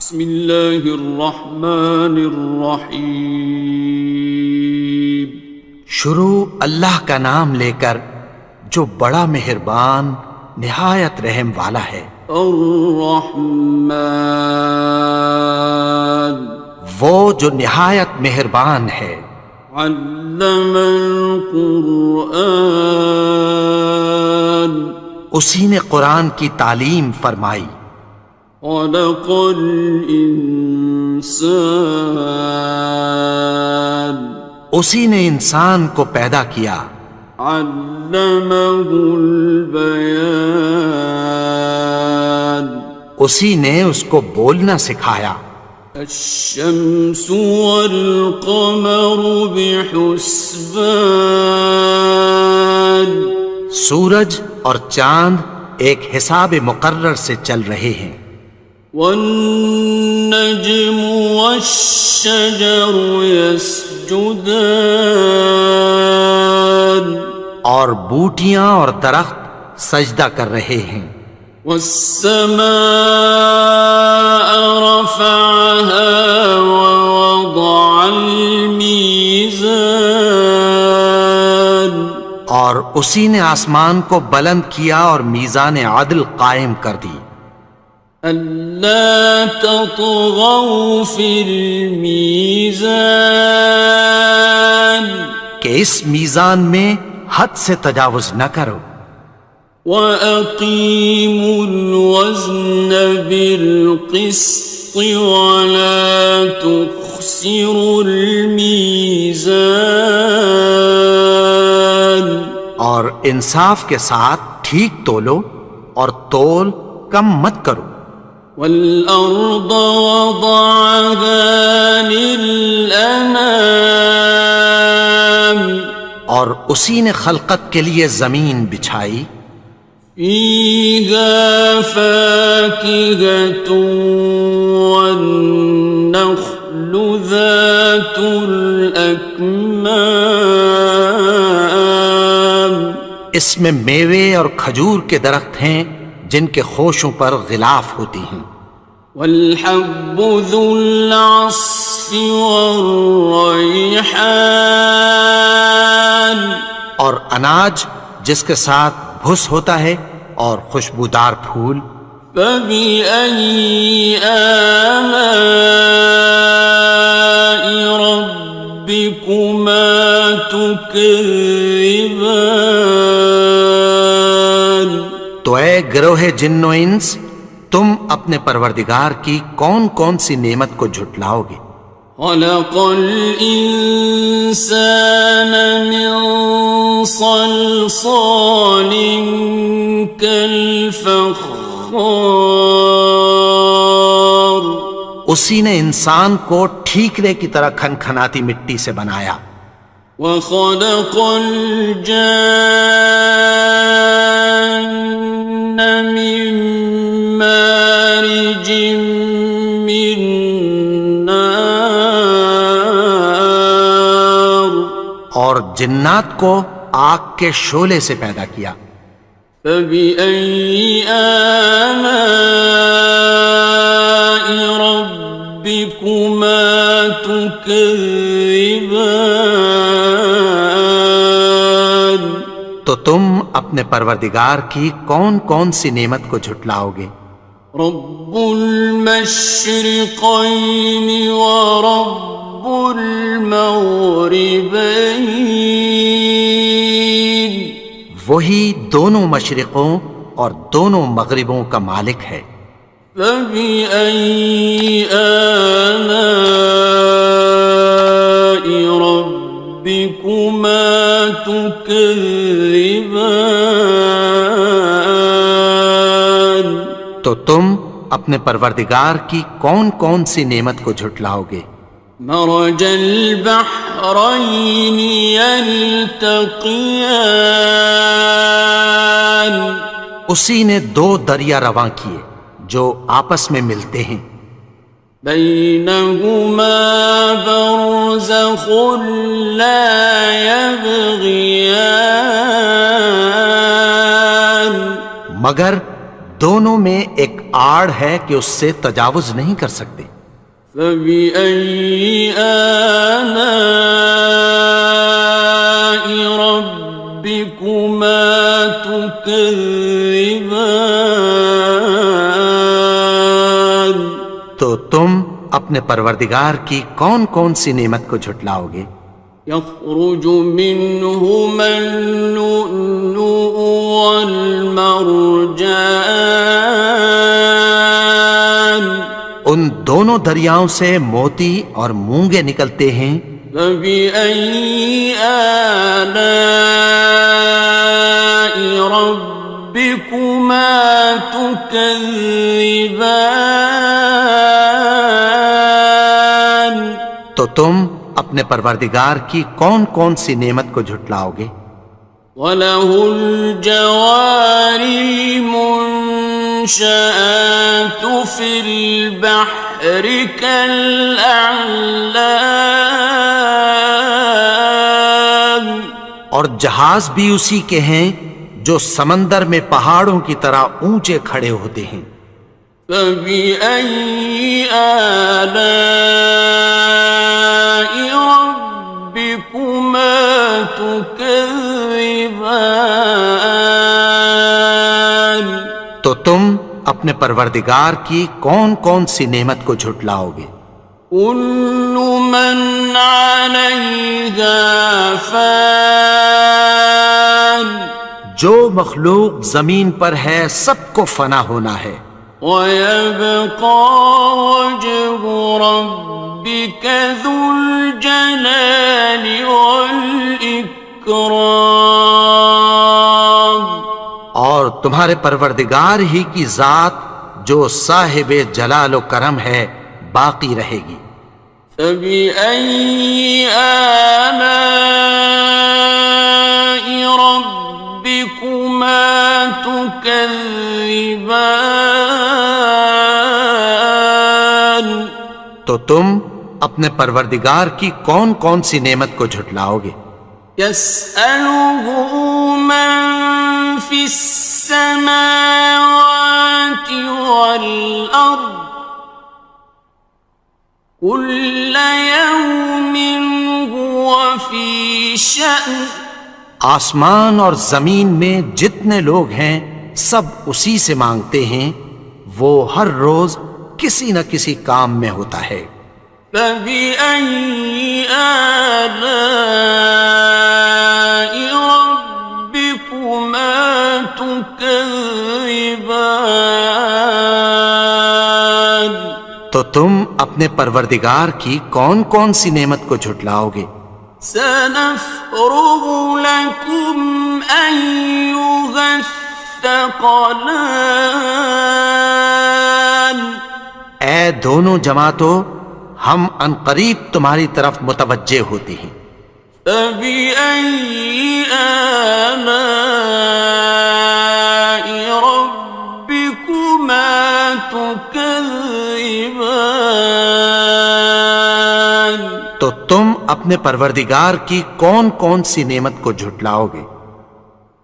بسم اللہ الرحمن الرحیم۔ شروع اللہ کا نام لے کر جو بڑا مہربان نہایت رحم والا ہے۔ الرحمن، وہ جو نہایت مہربان ہے۔ علم القرآن، اسی نے قرآن کی تعلیم فرمائی۔ خلق الانسان، اسی نے انسان کو پیدا کیا۔ علمہ البیان، اسی نے اس کو بولنا سکھایا۔ الشمس والقمر بحسبان، سورج اور چاند ایک حساب مقرر سے چل رہے ہیں۔ والنجم والشجر يسجدان، اور بوٹیاں اور درخت سجدہ کر رہے ہیں۔ والسماء رفعها ووضع الميزان، اور اسی نے آسمان کو بلند کیا اور میزان عدل قائم کر دی۔ ألا تطغوا في الميزان، کہ اس میزان میں حد سے تجاوز نہ کرو۔ وَأَقِيمُوا الْوَزْنَ بِالْقِسْطِ وَلَا تُخْسِرُوا الْمِيزَانَ، اور انصاف کے ساتھ ٹھیک تولو اور تول کم مت کرو۔ وَالْأَرْضَ وَضَعَهَا لِلْأَنَامِ، اور اسی نے خلقت کے لیے زمین بچھائی۔ فِيهَا فَاكِهَةٌ وَالنَّخْلُ ذَاتُ الْأَكْمَامِ، اس میں میوے اور کھجور کے درخت ہیں جن کے خوشوں پر غلاف ہوتی ہیں۔ وَالْحَبُّ ذُو الْعَصْفِ وَالرَّيْحَانِ، اور اناج جس کے ساتھ بھس ہوتا ہے اور خوشبودار پھول۔ فَبِأَيِّ آلَاءِ رَبِّكُمَا تُكَذِّبَانِ، تو اے گروہ جن و انس، تم اپنے پروردگار کی کون کون سی نعمت کو جھٹلاؤ گے؟ خَلَقَ الْإِنسَانَ مِنْ صَلْصَالٍ كَالْفَخَّارِ، اسی نے انسان کو ٹھیکرے کی طرح کھنکھناتی مٹی سے بنایا۔ وَخَلَقَ الْجَانَّ مِن مَّارِجٍ مِّن نَّارٍ، اور جنات کو آگ کے شعلے سے پیدا کیا۔ فَبِأَيِّ آلَاءِ رَبِّكُمَا تُكَذِّبَانِ، تو تم اپنے پروردگار کی کون کون سی نعمت کو جھٹلاؤ گے؟ رب المشرقین ورب المغربین، وہی دونوں مشرقوں اور دونوں مغربوں کا مالک ہے۔ فَبِأَيِّ آلَاءِ رَبِّكُمَا تُكَذِّبَانِ، تو تم اپنے پروردگار کی کون کون سی نعمت کو جھٹلاؤ گے؟ مرج البحرین یلتقیان، اسی نے دو دریا رواں کیے جو آپس میں ملتے ہیں۔ بینہما برزخ لا یبغیان، مگر دونوں میں ایک آڑ ہے کہ اس سے تجاوز نہیں کر سکتے۔ فبأي آلاء ربكما تكذبان؟ تو تم اپنے پروردگار کی کون کون سی نعمت کو جھٹلاؤ گے؟ يخرج منهما اللؤلؤ والمرجان، ان دونوں دریاؤں سے موتی اور مونگے نکلتے ہیں۔ فبأي آلاء ربكما تكذبان؟ تو تم اپنے پروردگار کی کون کون سی نعمت کو جھٹلاؤ گے؟ وَلَهُ الْجَوَارِ الْمُنشَآتُ فِي الْبَحْرِ كَالْأَعْلَامِ، اور جہاز بھی اسی کے ہیں جو سمندر میں پہاڑوں کی طرح اونچے کھڑے ہوتے ہیں۔ فَبِأَيِّ آلَاءِ رَبِّكُمَا تُكَذِّبَانِ؟ تو تم اپنے پروردگار کی کون کون سی نعمت کو جھٹلاؤ گے؟ كُلُّ مَنْ عَلَيْهَا فَانٍ، جو مخلوق زمین پر ہے سب کو فنا ہونا ہے۔ وَيَبْقَى وَجْهُ رَبِّكَ ذُو الْجَلَالِ وَالْإِكْرَامِ، اور تمہارے پروردگار ہی کی ذات جو صاحب جلال و کرم ہے باقی رہے گی۔ فَبِأَيِّ آلَاءِ رَبِّكُمَا تُكَذِّبَانِ؟ تو تم اپنے پروردگار کی کون کون سی نعمت کو جھٹلاؤ گے؟ يَسْأَلُهُ مَن فِي السَّمَاوَاتِ وَالْأَرْضِ كُلَّ يَوْمٍ هُوَ فِي شَأْنٍ، آسمان اور زمین میں جتنے لوگ ہیں سب اسی سے مانگتے ہیں، وہ ہر روز کسی نہ کسی کام میں ہوتا ہے۔ فَبِأَيِّ آلَاءِ رَبِّكُمَا تُكَذِّبَانِ؟ تو تم اپنے پروردگار کی کون کون سی نعمت کو جھٹلاؤ گے؟ سَنَفْرُغُ لَكُمْ أَيُّهَ الثَّقَلَانِ، اے دونوں جماعتوں، ہم عنقریب تمہاری طرف متوجہ ہوتے ہیں۔ فَبِأَيِّ آلَاءِ رَبِّكُمَا تُكَذِّبَانِ؟ تو تم اپنے پروردگار کی کون کون سی نعمت کو جھٹلاؤ گے؟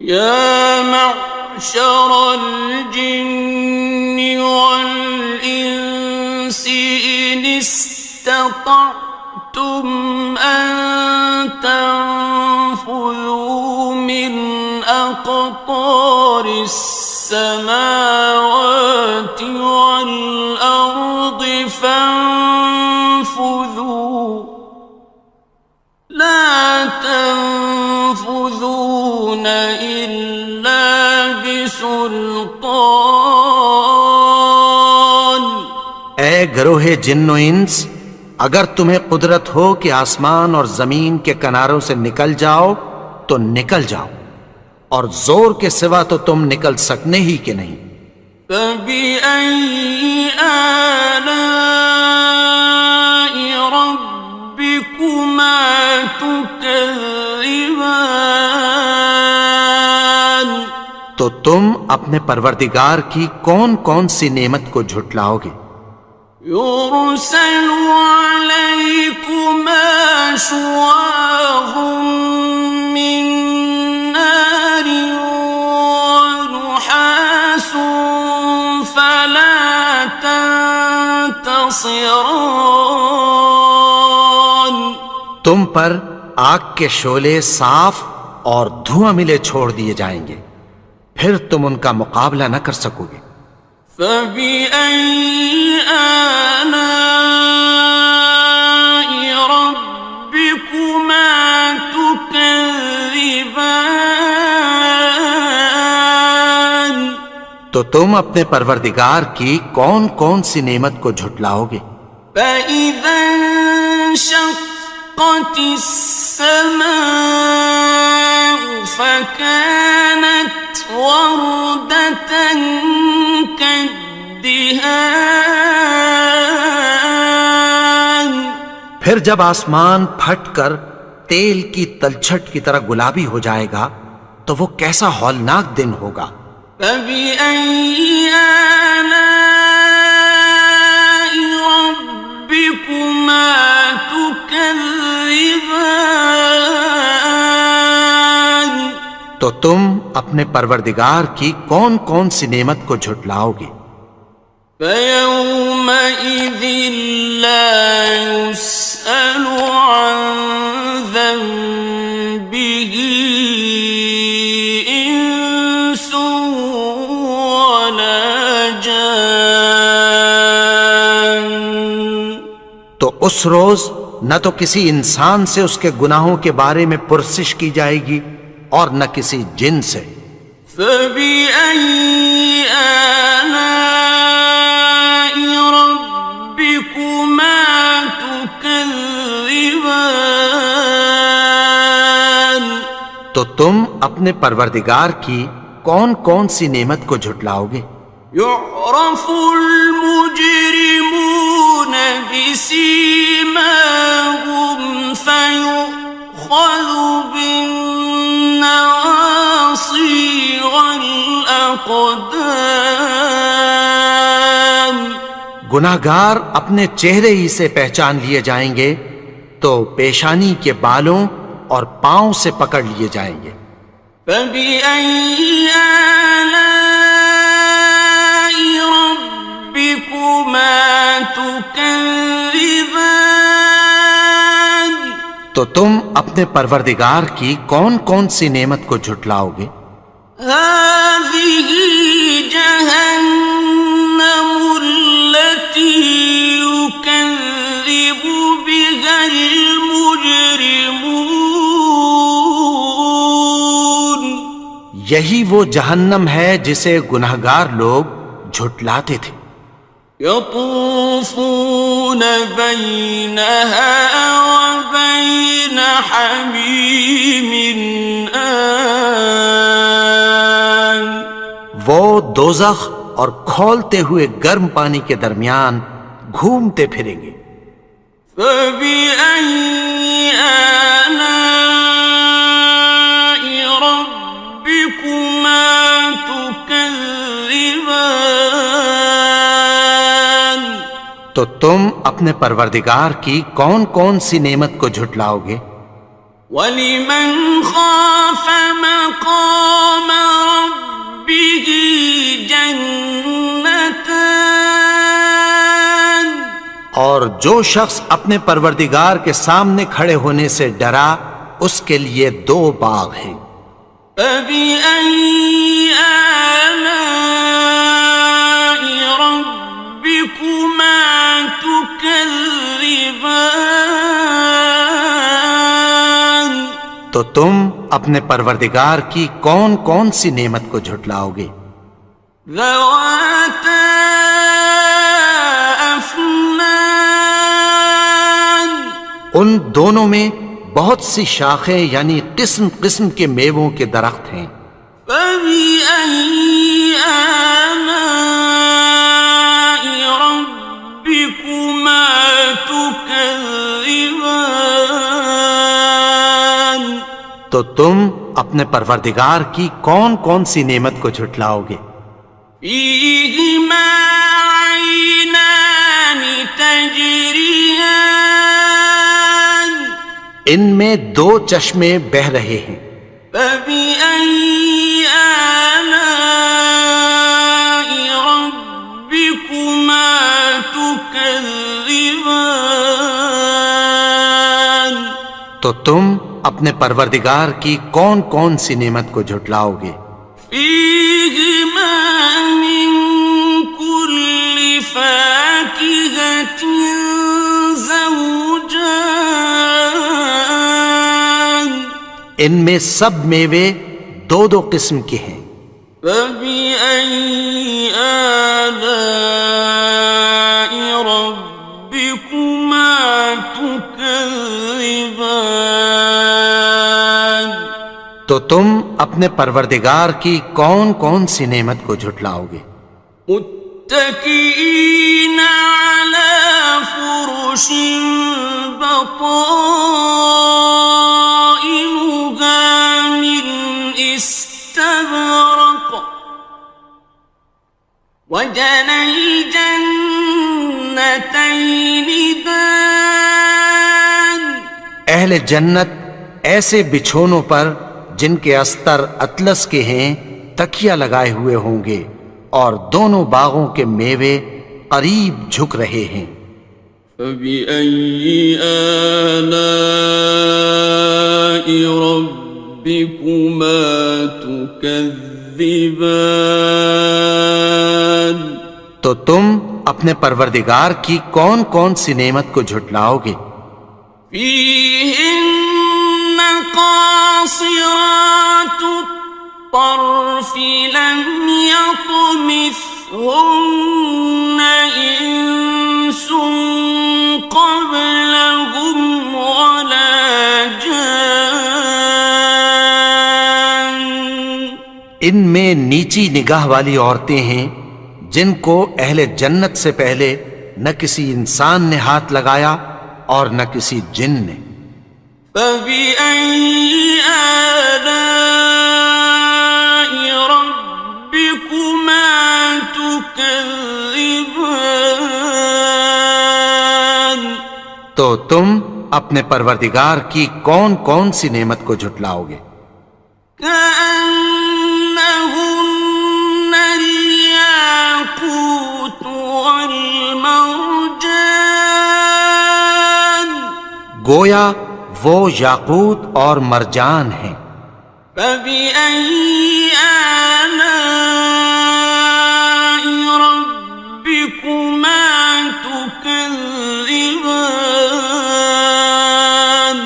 يَا مَعْشَرَ الْجِنِّ وَالْإِنسِ إِنِ اسْتَطَعْتُمْ أَن تَنفُذُوا مِنْ أَقْطَارِ السَّمَاوَاتِ وَالْأَرْضِ فَانفُذُوا، لَا تَنفُذُونَ إِلَّا بِسُلْطَانٍ۔ اے گروہ جن و انس، اگر تمہیں قدرت ہو کہ آسمان اور زمین کے کناروں سے نکل جاؤ تو نکل جاؤ، اور زور کے سوا تو تم نکل سکنے ہی کہ نہیں۔ فَبِأَيِّ آلَاءِ رَبِّكُمَا تُكَذِّبَانِ؟ تو تم اپنے پروردگار کی کون کون سی نعمت کو جھٹلاؤ گے؟ يُرْسَلُ عَلَيْكُمَا شُوَاظٌ مِّن نَّارٍ وَنُحَاسٌ خصران. تم پر آگ کے شعلے صاف اور دھواں ملے چھوڑ دیے جائیں گے، پھر تم ان کا مقابلہ نہ کر سکو گے۔ فبأي آلاء ربكما تكذبان. تو تم اپنے پروردگار کی کون کون سی نعمت کو جھٹلاؤ گے؟ فإذا انشقت السماء فكانت وردة كالدهان. پھر جب آسمان پھٹ کر تیل کی تلچھٹ کی طرح گلابی ہو جائے گا تو وہ کیسا ہولناک دن ہوگا۔ فبأي آلاء ربكما تكذبان. تو تم اپنے پروردگار کی کون کون سی نعمت کو جھٹلاؤ گے؟ فيومئذ لا يسأل عن ذنبه إنس ولا جان. تو اس روز نہ تو کسی انسان سے اس کے گناہوں کے بارے میں پرسش کی جائے گی اور نہ کسی جن سے۔ فبأي آلاء ربكما تكذبان. تو تم اپنے پروردگار کی کون کون سی نعمت کو جھٹلاؤ گے؟ يعرف المجرمون بسيماهم فيؤخذ بالنواصي والأقدام. گناہگار اپنے چہرے ہی سے پہچان لیے جائیں گے تو پیشانی کے بالوں اور پاؤں سے پکڑ لیے جائیں گے۔ فبأي آلاء ربكما تكذبان. تو تم اپنے پروردگار کی کون کون سی نعمت کو جھٹلاؤ گے؟ هذه جهنم التي يكذب بها المجرمون. یہی وہ جہنم ہے جسے گناہگار لوگ جھٹلاتے تھے۔ يطوفون بينها وبين حميم آن. وہ دوزخ اور کھولتے ہوئے گرم پانی کے درمیان گھومتے پھریں گے۔ فبأي آلاء ربكما تكذبان. تو تم اپنے پروردگار کی کون کون سی نعمت کو جھٹلاؤ گے؟ وَلِمَنْ خَافَ مَقَامَ رَبِّهِ جَنَّتَانِ. اور جو شخص اپنے پروردگار کے سامنے کھڑے ہونے سے ڈرا اس کے لیے دو باغ ہیں۔ فَبِأَيِّ آلَاءِ رَبِّكُمَا تُكَذِّبَانِ. تو تم اپنے پروردگار کی کون کون سی نعمت کو جھٹلاؤ گے؟ ذَوَاتَا أَفْنَانٍ. ان دونوں میں بہت سی شاخیں یعنی قسم قسم کے میووں کے درخت ہیں۔ فَبِأَيِّ آلَاءِ رَبِّكُمَا تُكَذِّبَانِ. تو تم اپنے پروردگار کی کون کون سی نعمت کو جھٹلاؤ گے؟ فِيهِمَا عَيْنَانِ تَجْرِيَانِ. ان میں دو چشمے بہہ رہے ہیں۔ فَبِأَيِّ آلَاءِ رَبِّكُمَا تُكَذِّبَانِ. تكذبان تو تم اپنے پروردگار کی کون کون سی نعمت کو جھٹلاؤ گے؟ فيهما من كل فاكهة زوجان ان میں سب میوے دو دو قسم کے ہیں۔ فبأي آلاء ربكما تكذبان تو تم اپنے پروردگار کی کون کون سی نعمت کو جھٹلاؤ گے؟ متكئين على فرش بطائنها من استبرق وجنى الجنتين دان اہل جنت ایسے بچھونوں پر جن کے استر اطلس کے ہیں تکیہ لگائے ہوئے ہوں گے اور دونوں باغوں کے میوے قریب جھک رہے ہیں۔ فبأي آلاء ربكما تكذبان تو تم اپنے پروردگار کی کون کون سی نعمت کو جھٹلاؤ گے؟ فيهن قاصرات الطرف لم يطمثهن إنس قبلهم ولا جان ان میں نیچی نگاہ والی عورتیں ہیں جن کو اہل جنت سے پہلے نہ کسی انسان نے ہاتھ لگایا اور نہ کسی جن نے۔ فبأي آلاء ربكما تكذبان تو تم اپنے پروردگار کی کون کون سی نعمت کو جھٹلاؤ گے؟ كأنهن الياقوت والمرجان گویا وہ یاقوت اور مرجان ہیں۔ فبأي آلاء ربكما تكذبان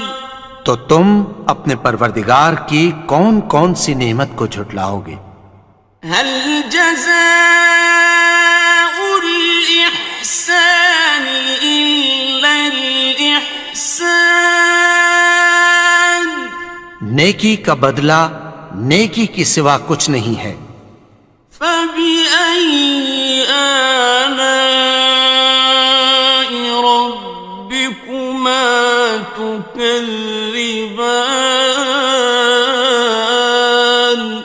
تو تم اپنے پروردگار کی کون کون سی نعمت کو جھٹلاؤ گے؟ هل جزاء الإحسان إلا الإحسان نیکی کا بدلہ نیکی کی سوا کچھ نہیں ہے۔ فبأي آلاء ربكما تكذبان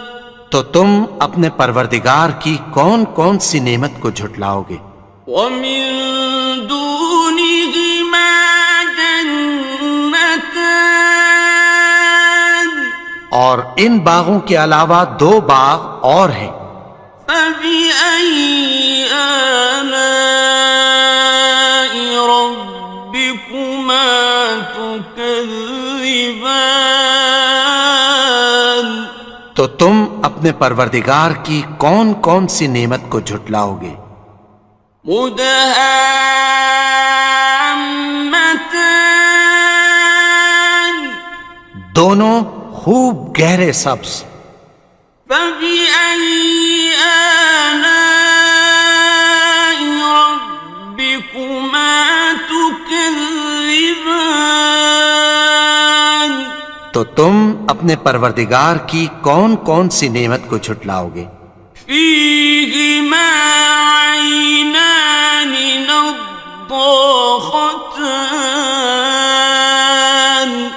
تو تم اپنے پروردگار کی کون کون سی نعمت کو جھٹلاؤ گے؟ ومن دونهما جنتان اور ان باغوں کے علاوہ دو باغ اور ہیں۔ فبأي آلاء ربكما تكذبان تو تم اپنے پروردگار کی کون کون سی نعمت کو جھٹلاؤ گے؟ مدهامتان دونوں خوب گہرے سبز۔ فبأي آلاء ربكما تكذبان تو تم اپنے پروردگار کی کون کون سی نعمت کو جھٹلاؤ گے؟ فيهما عينان نضاختان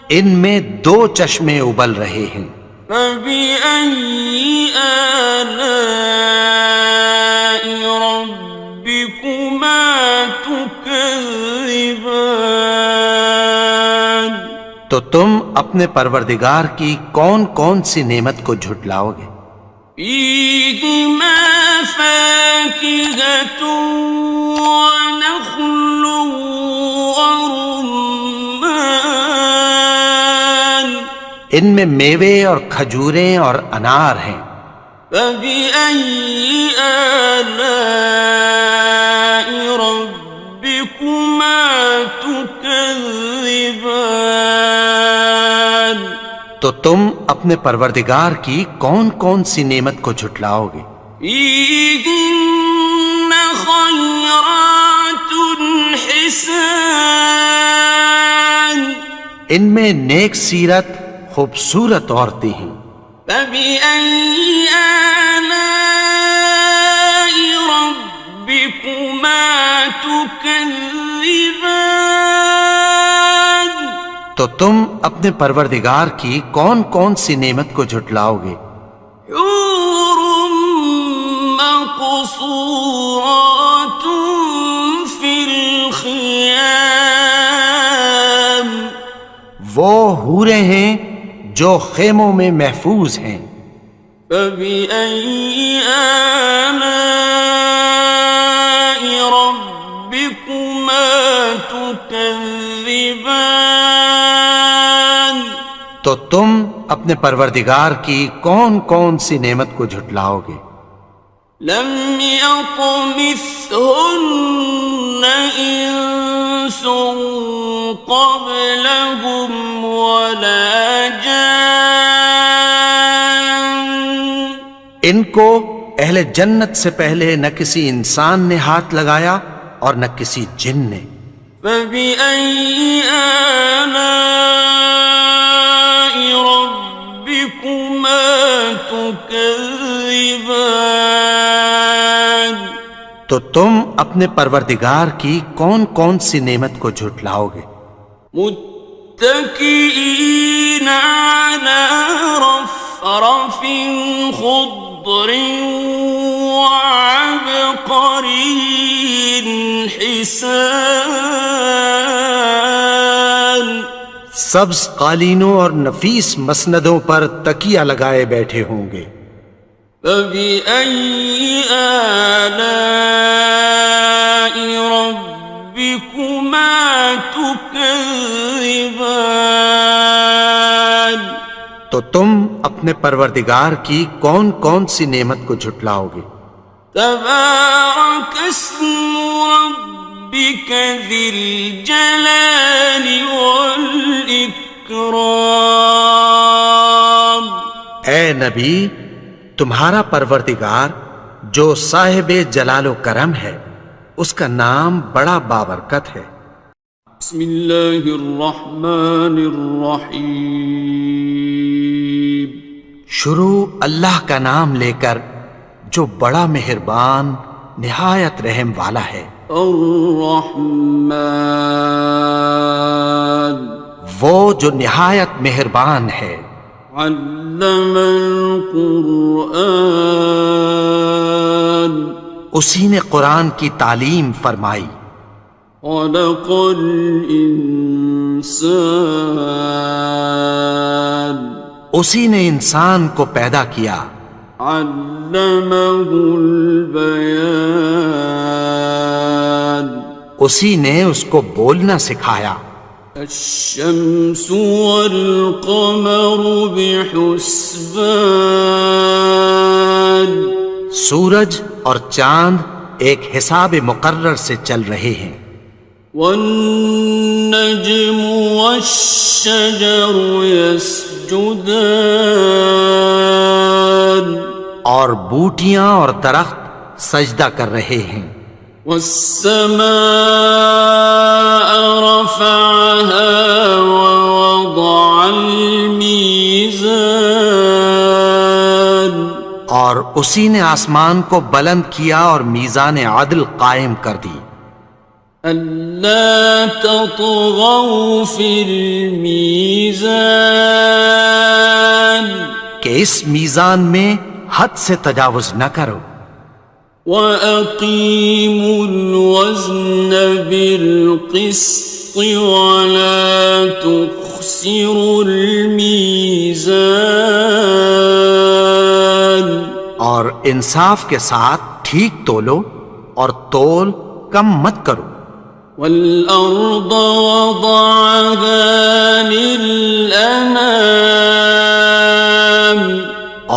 ان میں دو چشمے ابل رہے ہیں۔ فبأي آلاء ربكما تكذبان تو تم اپنے پروردگار کی کون کون سی نعمت کو جھٹلاؤ گے؟ فيهما فاكهة ونخل ورمان ان میں میوے اور کھجوریں اور انار ہیں. فبأي آلاء ربكما تكذبان تو تم اپنے پروردگار کی کون کون سی نعمت کو جھٹلاؤ گے؟ فيهن خيرات حسان ان میں نیک سیرت خوبصورت عورتیں ہیں. فبأي آلاء ربكما تكذبان تو تم اپنے پروردگار کی کون کون سی نعمت کو جھٹلاؤ گے؟ حور مقصورات في الخيام وہ حوریں ہیں جو خیموں میں محفوظ ہیں. فبأي آلاء ربكما تكذبان تو تم اپنے پروردگار کی کون کون سی نعمت کو جھٹلاؤ گے؟ لم يطمثهن إنس قبلهم ولا جان ان کو اہل جنت سے پہلے نہ کسی انسان نے ہاتھ لگایا اور نہ کسی جن نے. فبأي آلاء ربكما تكذبان تو تم اپنے پروردگار کی کون کون سی نعمت کو جھٹلاؤ گے؟ متكئين على رفرف خضر وعبقري حسان سبز قالینوں اور نفیس مسندوں پر تکیہ لگائے بیٹھے ہوں گے. فبأي آلاء ربكما تكذبان تو تم اپنے پروردگار کی کون کون سی نعمت کو جھٹلاؤ گے؟ تبارك اسم ربك ذي الجلال والإكرام اے نبی، تمہارا پروردگار جو صاحب جلال و کرم ہے، اس کا نام بڑا بابرکت ہے. بسم اللہ الرحمن الرحیم شروع اللہ کا نام لے کر جو بڑا مہربان نہایت رحم والا ہے. الرحمن وہ جو نہایت مہربان ہے. علم القرآن اسی نے قرآن کی تعلیم فرمائی. خلق الانسان اسی نے انسان کو پیدا کیا. علمہ البیان اسی نے اس کو بولنا سکھایا. الشمس والقمر بحسبان سورج اور چاند ایک حساب مقرر سے چل رہے ہیں. والنجم والشجر يسجدان اور بوٹیاں اور درخت سجدہ کر رہے ہیں. والسماء رفعها ووضع الميزان اور اسی نے آسمان کو بلند کیا اور میزان عدل قائم کر دی. ألا تطغوا في الميزان کہ اس میزان میں حد سے تجاوز نہ کرو. وَأَقِيمُوا الْوَزْنَ بِالْقِسْطِ وَلَا تُخْسِرُوا الْمِيزَانَ اور انصاف کے ساتھ ٹھیک تولو اور تول کم مت کرو. والأرض وضعها للأنام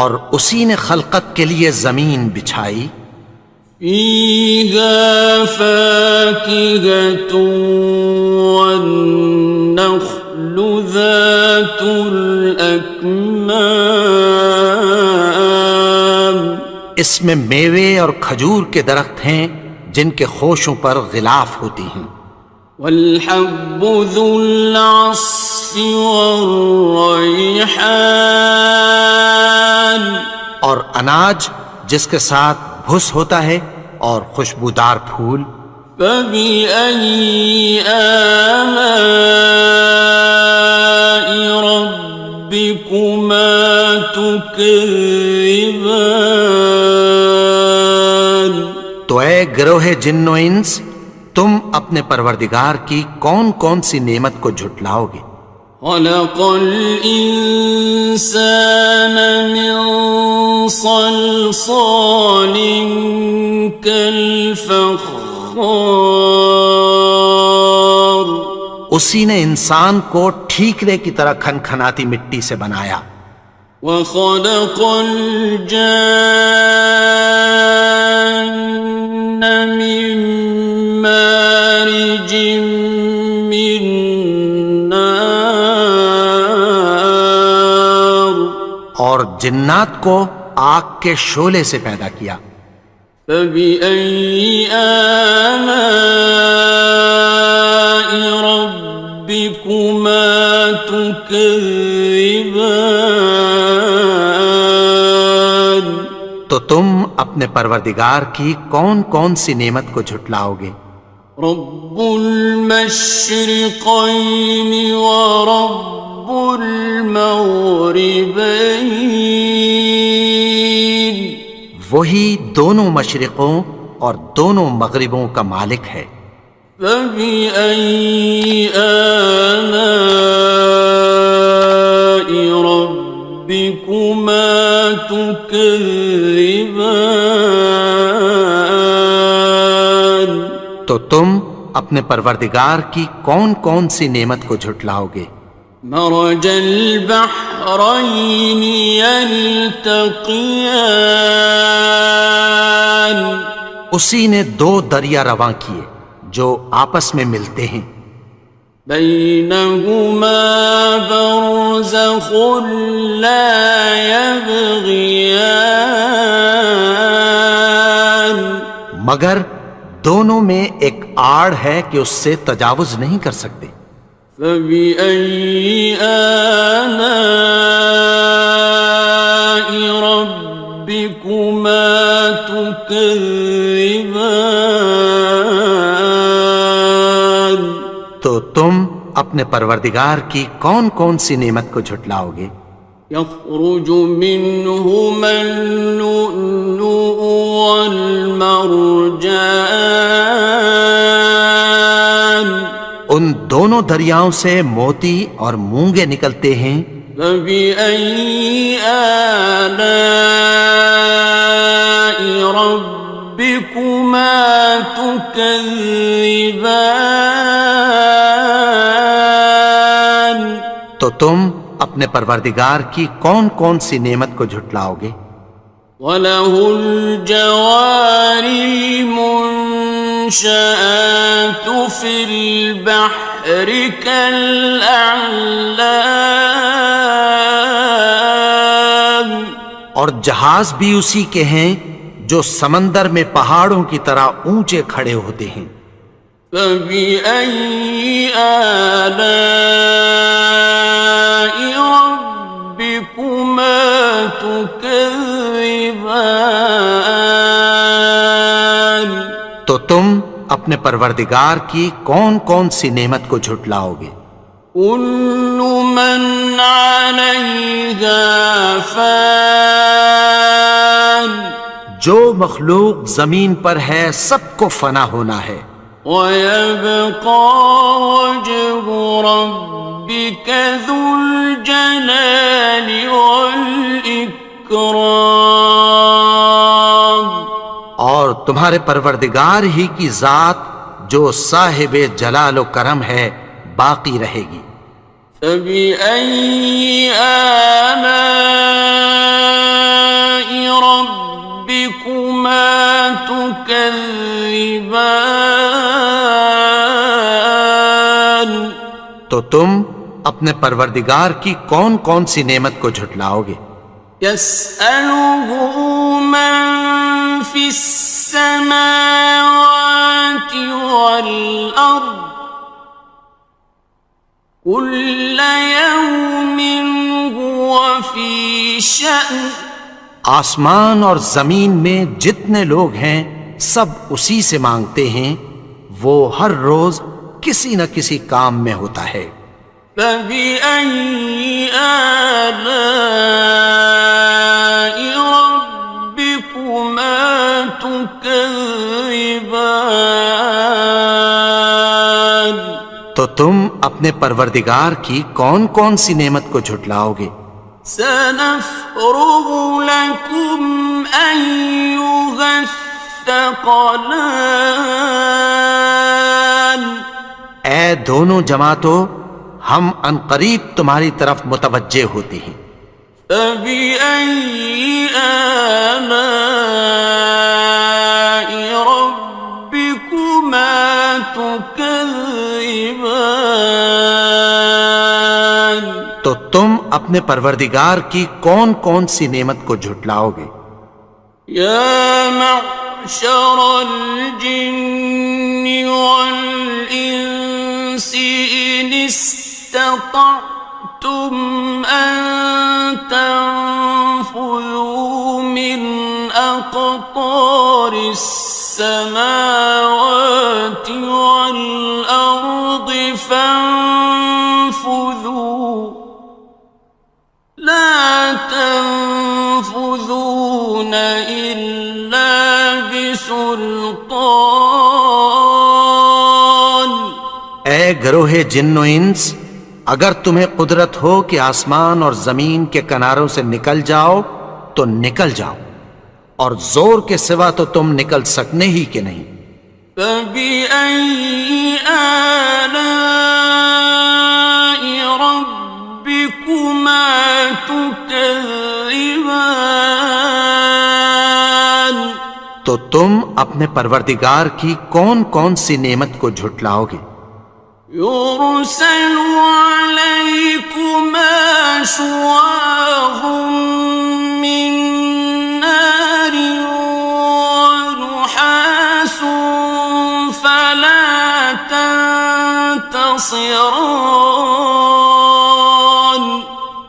اور اسی نے خلقت کے لیے زمین بچھائی. فيها فاكهة والنخل ذات الأكمام اس میں میوے اور کھجور کے درخت ہیں جن کے خوشوں پر غلاف ہوتی ہیں. والحب ذو العصف والریحان اور اناج جس کے ساتھ بھس ہوتا ہے اور خوشبودار پھول. فبأي آلاء ربكما تكذبان تو اے گروہ جن و انس، تم اپنے پروردگار کی کون کون سی نعمت کو جھٹلاؤ گے؟ خلق الإنسان من صلصال كالفخار اسی نے انسان کو ٹھیکرے کی طرح کھنکھناتی مٹی سے بنایا. وخلق الجان من مارج من نار اور جنات کو آگ کے شعلے سے پیدا کیا. فبأي آلاء ربكما تكذبان تو تم اپنے پروردگار کی کون کون سی نعمت کو جھٹلاؤ گے؟ رب المشرقين ورب المغربين وہی دونوں مشرقوں اور دونوں مغربوں کا مالک ہے. فبأي آلاء ربكما تكذبان تو تم اپنے پروردگار کی کون کون سی نعمت کو جھٹلاؤ گے؟ مرج البحرين يلتقيان اسی نے دو دریا رواں کیے جو آپس میں ملتے ہیں. بينهما برزخ لا يبغيان مگر دونوں میں ایک آڑ ہے کہ اس سے تجاوز نہیں کر سکتے. فبأي آلاء ربكما تكذبان تو تم اپنے پروردگار کی کون کون سی نعمت کو جھٹلاؤ گے؟ يخرج منهما اللؤلؤ والمرجان ان دونوں دریاؤں سے موتی اور مونگے نکلتے ہیں. فبأي آلاء ربكما تكذبان تو تم اپنے پروردگار کی کون کون سی نعمت کو جھٹلاؤ گے؟ وَلَهُ الْجَوَارِ الْمُنشَآتُ فِي الْبَحْرِ كَالْأَعْلَامِ اور جہاز بھی اسی کے ہیں جو سمندر میں پہاڑوں کی طرح اونچے کھڑے ہوتے ہیں. فَبِأَيِّ آلَاءِ رَبِّكُمَا تُكَذِّبَانِ تو تم اپنے پروردگار کی کون کون سی نعمت کو جھٹلاؤ گے؟ كُلُّ مَنْ عَلَيْهَا فَانٍ جو مخلوق زمین پر ہے سب کو فنا ہونا ہے. وَيَبْقَى وَجْهُ رَبِّكَ ذُو الْجَلَالِ وَالْإِكْرَامِ تمہارے پروردگار ہی کی ذات جو صاحب جلال و کرم ہے باقی رہے گی۔ فبأي آلاء ربكما تكذبان؟ تو تم اپنے پروردگار کی کون کون سی نعمت کو جھٹلاؤ گے؟ يسأله من في السماوات والأرض كل يوم هو في شأن۔ آسمان اور زمین میں جتنے لوگ ہیں سب اسی سے مانگتے ہیں، وہ ہر روز کسی نہ کسی کام میں ہوتا ہے۔ فبأي آلاء ربكما تكذبان؟ تو تم اپنے پروردگار کی کون کون سی نعمت کو جھٹلاؤ گے؟ سنفرغ لكم أيها الثقلان۔ اے دونوں جماعتوں، ہم عنقریب تمہاری طرف متوجہ ہوتے ہیں۔ فبأي آلاء ربكما تكذبان؟ تو تم اپنے پروردگار کی کون کون سی نعمت کو جھٹلاؤ گے؟ يا معشر الجن والإنس إن استطعتم أن تنفذوا من أقطار السماوات والأرض فانفذوا لا تنفذون إلا بسلطان۔ اے گروہ جن و انس، اگر تمہیں قدرت ہو کہ آسمان اور زمین کے کناروں سے نکل جاؤ تو نکل جاؤ، اور زور کے سوا تو تم نکل سکنے ہی کہ نہیں۔ فبأي آلاء ربكما تكذبان؟ تو تم اپنے پروردگار کی کون کون سی نعمت کو جھٹلاؤ گے؟ يرسل عليكما شواظ من نار ونحاس فلا تنتصران۔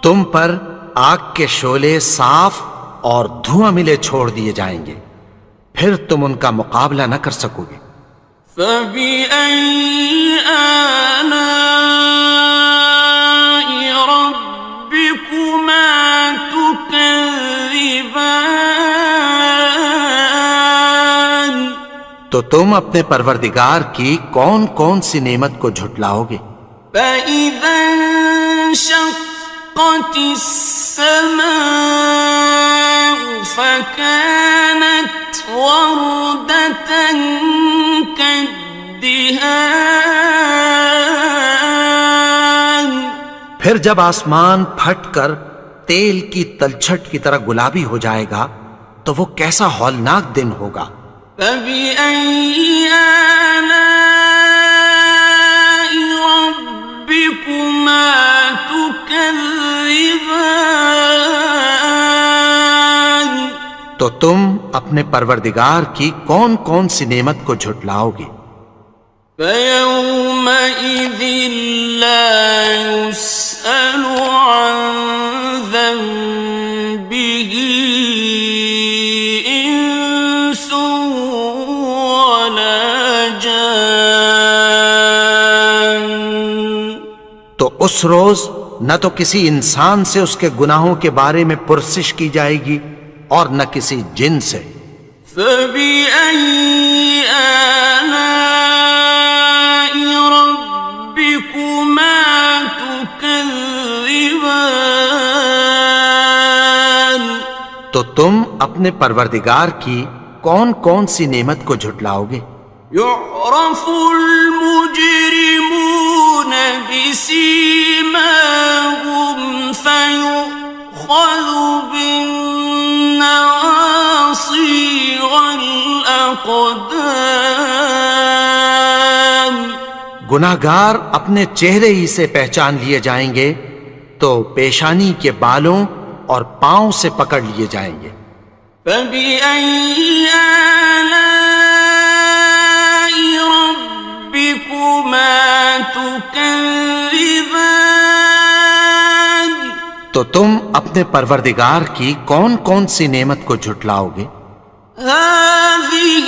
تم پر آگ کے شعلے صاف اور دھواں ملے چھوڑ دیے جائیں گے، پھر تم ان کا مقابلہ نہ کر سکو گے۔ فبأي آلاء ربكما تكذبان؟ تو تم اپنے پروردگار کی کون کون سی نعمت کو جھٹلاؤ گے؟ فإذا انشقت السماء فكانت وردة كالدهان۔ پھر جب آسمان پھٹ کر تیل کی تلچھٹ کی طرح گلابی ہو جائے گا تو وہ کیسا ہولناک دن ہوگا۔ فبأي آلاء ربكما تكذبان؟ تو تم اپنے پروردگار کی کون کون سی نعمت کو جھٹلاؤ گے؟ فيومئذ لا يسأل عن ذنبه إنس ولا جان۔ تو اس روز نہ تو کسی انسان سے اس کے گناہوں کے بارے میں پرسش کی جائے گی اور نہ کسی جن سے۔ فبأي آلاء ربكما تكذبان؟ تو تم اپنے پروردگار کی کون کون سی نعمت کو جھٹلاؤ گے؟ يعرف المجرمون بسيماهم فيؤخذ بالنواصي والأقدام. گناہگار اپنے چہرے ہی سے پہچان لیے جائیں گے تو پیشانی کے بالوں اور پاؤں سے پکڑ لیے جائیں گے. فبأي آلاء ربكما تكذبان. تو تم اپنے پروردگار کی کون کون سی نعمت کو جھٹلاؤ گے؟ هذه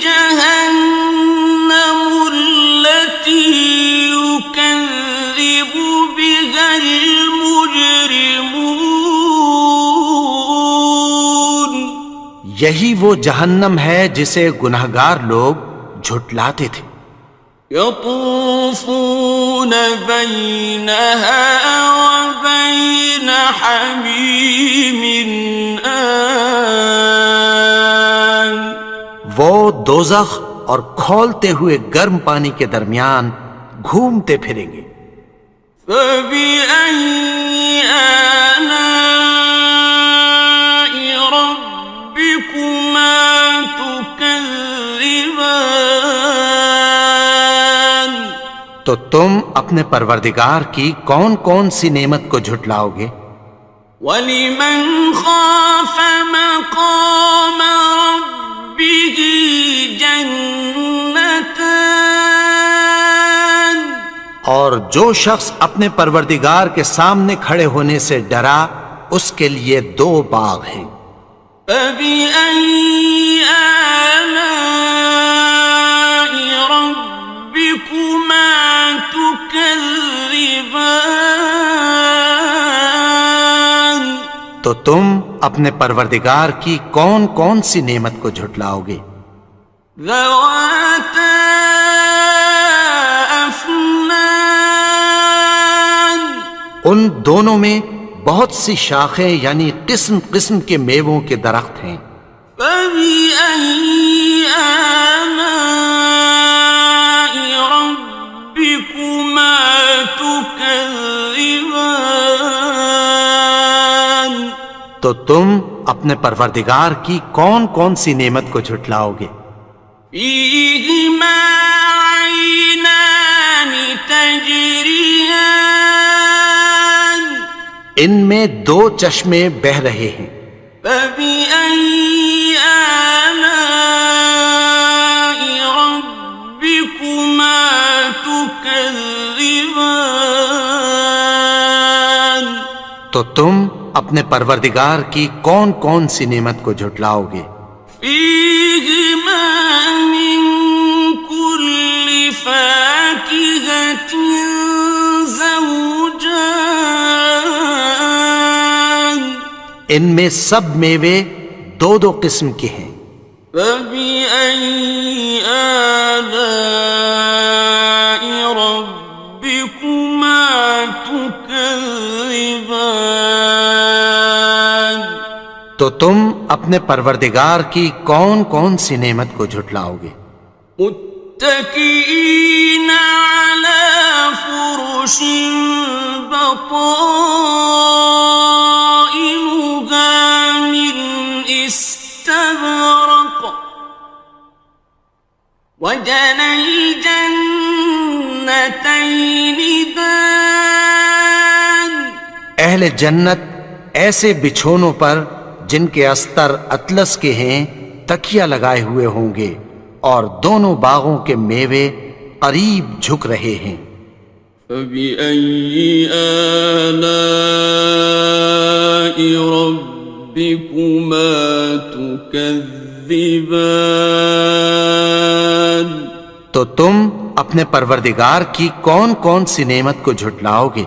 جهنم التي يكذب بها المجرمون. یہی وہ جہنم ہے جسے گناہگار لوگ جھٹلاتے تھے. يطوفون بينها وبين حميم آن. وہ دوزخ اور کھولتے ہوئے گرم پانی کے درمیان گھومتے پھریں گے. فبأي آلاء ربكما تكذبان. تو تم اپنے پروردگار کی کون کون سی نعمت کو جھٹلاؤ گے؟ وَلِمَنْ خَافَ مَقَامَ رَبِّهِ جَنَّتَانِ. اور جو شخص اپنے پروردگار کے سامنے کھڑے ہونے سے ڈرا اس کے لیے 2 باغ ہیں. فَبِأَيِّ آلَاءِ رَبِّكُمَا تُكَذِّبَانِ. تو تم اپنے پروردگار کی کون کون سی نعمت کو جھٹلاؤ گے؟ ذَوَاتَا أَفْنَانٍ. ان دونوں میں بہت سی شاخیں یعنی قسم قسم کے میووں کے درخت ہیں. فَبِأَيِّ آلَاءِ رَبِّكُمَا تُكَذِّبَانِ. تو تم اپنے پروردگار کی کون کون سی نعمت کو جھٹلاؤ گے؟ فِيهِمَا عَيْنَانِ تَجْرِيَانِ. ان میں 2 چشمے بہہ رہے ہیں. فَبِأَيِّ آلَاءِ رَبِّكُمَا تُكَذِّبَانِ. تو تم اپنے پروردگار کی کون کون سی نعمت کو جھٹلاؤ گے؟ فِيهِمَا مِن كُلِّ فَاكِهَةٍ زَوْجَانِ. ان میں سب میوے 2 قسم کے ہیں. فَبِأَيِّ آلَاءِ رَبِّكُمَا تُكَذِّبَانِ. تو تم اپنے پروردگار کی کون کون سی نعمت کو جھٹلاؤ گے؟ متكئين على فرش بطائنها من استبرق وجنى الجنتين دان. اہل جنت ایسے بچھونوں پر جن کے استر اطلس کے ہیں تکیہ لگائے ہوئے ہوں گے اور دونوں باغوں کے میوے قریب جھک رہے ہیں. فَبِأَيِّ آلَاءِ رَبِّكُمَا تُكَذِّبَانِ. تو تم اپنے پروردگار کی کون کون سی نعمت کو جھٹلاؤ گے؟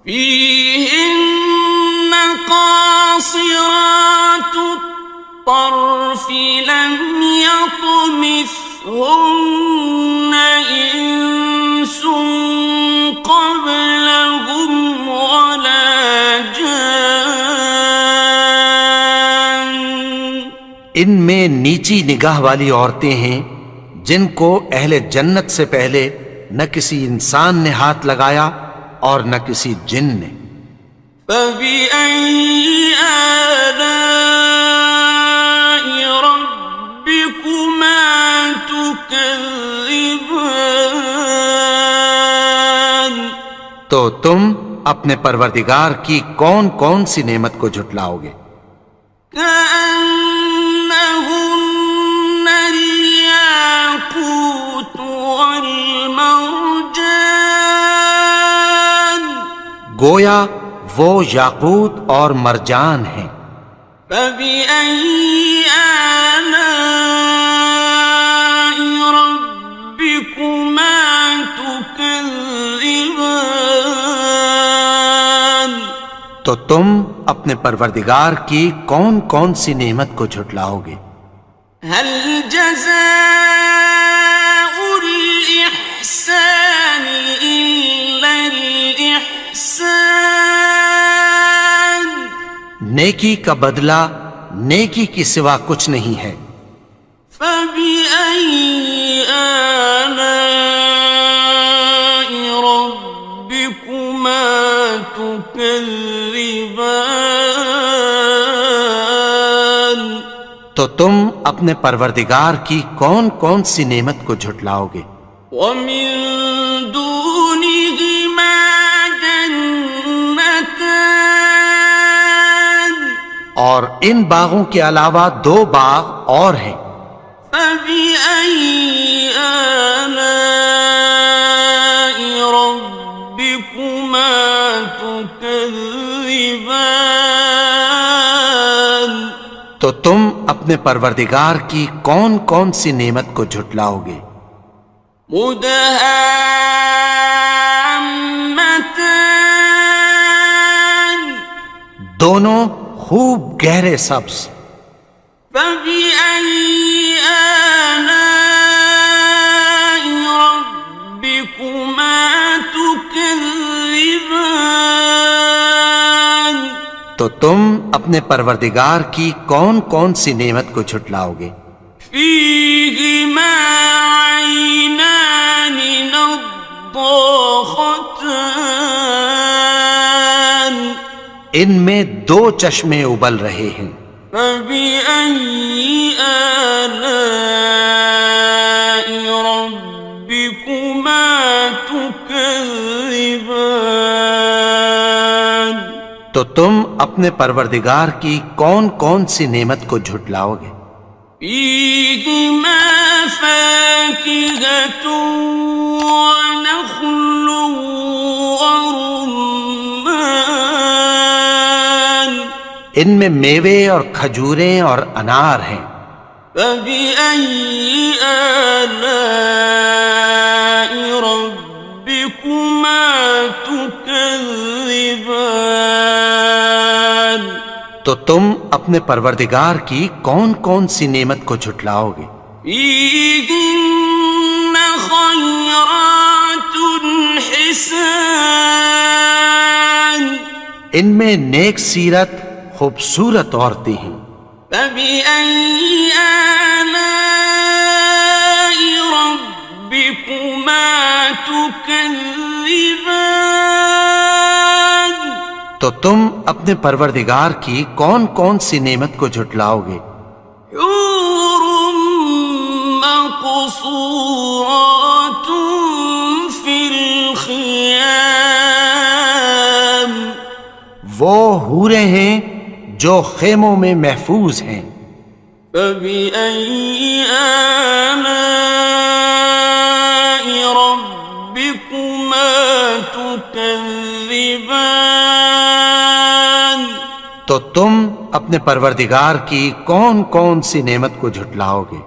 فِيهِنَّ قَاصِرَاتُ الطَّرْفِ لَمْ يَطْمِثْهُنَّ إِنسٌ قَبْلَهُمْ وَلَا جَانٌّ. ان میں نیچی نگاہ والی عورتیں ہیں جن کو اہل جنت سے پہلے نہ کسی انسان نے ہاتھ لگایا اور نہ کسی جن نے۔ فَبِأَيِّ آلَاءِ رَبِّكُمَا تُكَذِّبَانِ؟ تو تم اپنے پروردگار کی کون کون سی نعمت کو جھٹلاؤ گے؟ كأنهن الياقوت والمرجان، گویا وہ یاقوت اور مرجان ہیں۔ فبأي آلاء ربكما تكذبان؟ تو تم اپنے پروردگار کی کون کون سی نعمت کو جھٹلاؤ گے؟ هل جزاء الإحسان إلا الإحسان؟ نیکی کا بدلہ نیکی کی سوا کچھ نہیں ہے۔ فبأي آلاء ربكما تكذبان؟ تو تم اپنے پروردگار کی کون کون سی نعمت کو جھٹلاؤ گے؟ ومن دونهما جنتان، اور ان باغوں کے علاوہ دو باغ اور ہیں۔ فبأي آلاء ربكما تكذبان؟ تو تم اپنے پروردگار کی کون کون سی نعمت کو جھٹلاؤ گے؟ مدہامتان، دونوں خوب گہرے سبز۔ فبأي آلاء ربكما تكذبان؟ تو تم اپنے پروردگار کی کون کون سی نعمت کو جھٹلاؤ گے؟ فيهما عينان نضاختان، ان میں دو چشمے ابل رہے ہیں۔ فبأي آلاء ربكما تكذبان؟ تو تم اپنے پروردگار کی کون کون سی نعمت کو جھٹلاؤ گے؟ فيهما فاكهة ونخل ورمان، ان میں میوے اور کھجوریں اور انار ہیں۔ فبأي آلاء ربكما تكذبان؟ تو تم اپنے پروردگار کی کون کون سی نعمت کو جھٹلاؤ گے؟ فيهن خيرات حسان، ان میں نیک سیرت خوبصورت عورتیں ہیں۔ فبأي آلاء ربكما تكذبان؟ تو تم اپنے پروردگار کی کون کون سی نعمت کو جھٹلاؤ گے؟ حور مقصورات في الخيام، وہ حوریں ہیں جو خیموں میں محفوظ ہیں۔ فبأي آلاء ربكما تكذبان؟ تو تم اپنے پروردگار کی کون کون سی نعمت کو جھٹلاؤ گے؟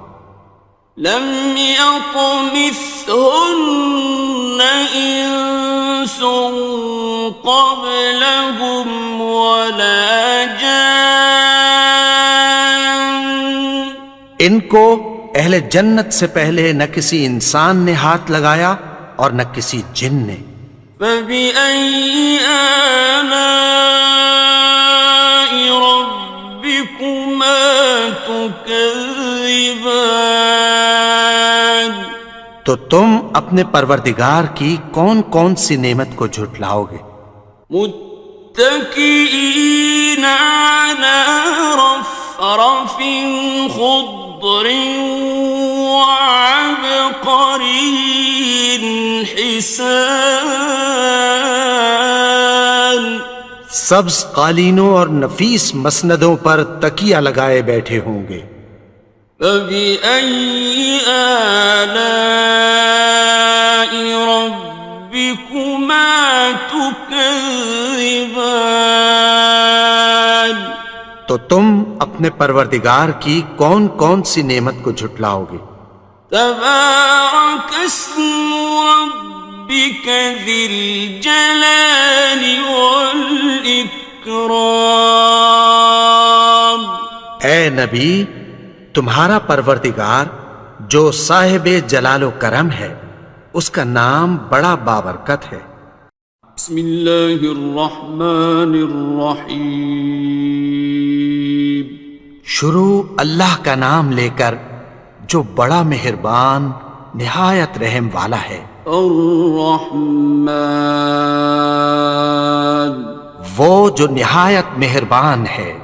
لم يطمثهن إنس قبلهم ولا جان، ان کو اہل جنت سے پہلے نہ کسی انسان نے ہاتھ لگایا اور نہ کسی جن نے۔ فبأي آلاء ربكما تكذبان؟ تكذبان تو تم اپنے پروردگار کی کون کون سی نعمت کو جھٹلاؤ گے؟ متكئين على رفرف خضر وعبقري حسان سبز قالینوں اور نفیس مسندوں پر تکیہ لگائے بیٹھے ہوں گے۔ فبأي آلاء ربكما تكذبان تو تم اپنے پروردگار کی کون کون سی نعمت کو جھٹلاؤ گے؟ تبارك اسم ربك ذي الجلال والإكرام اے نبی، تمہارا پروردگار جو صاحب جلال و کرم ہے، اس کا نام بڑا بابرکت ہے۔ بسم اللہ الرحمن الرحیم شروع اللہ کا نام لے کر جو بڑا مہربان نہایت رحم والا ہے۔ الرحمن وہ جو نہایت مہربان ہے۔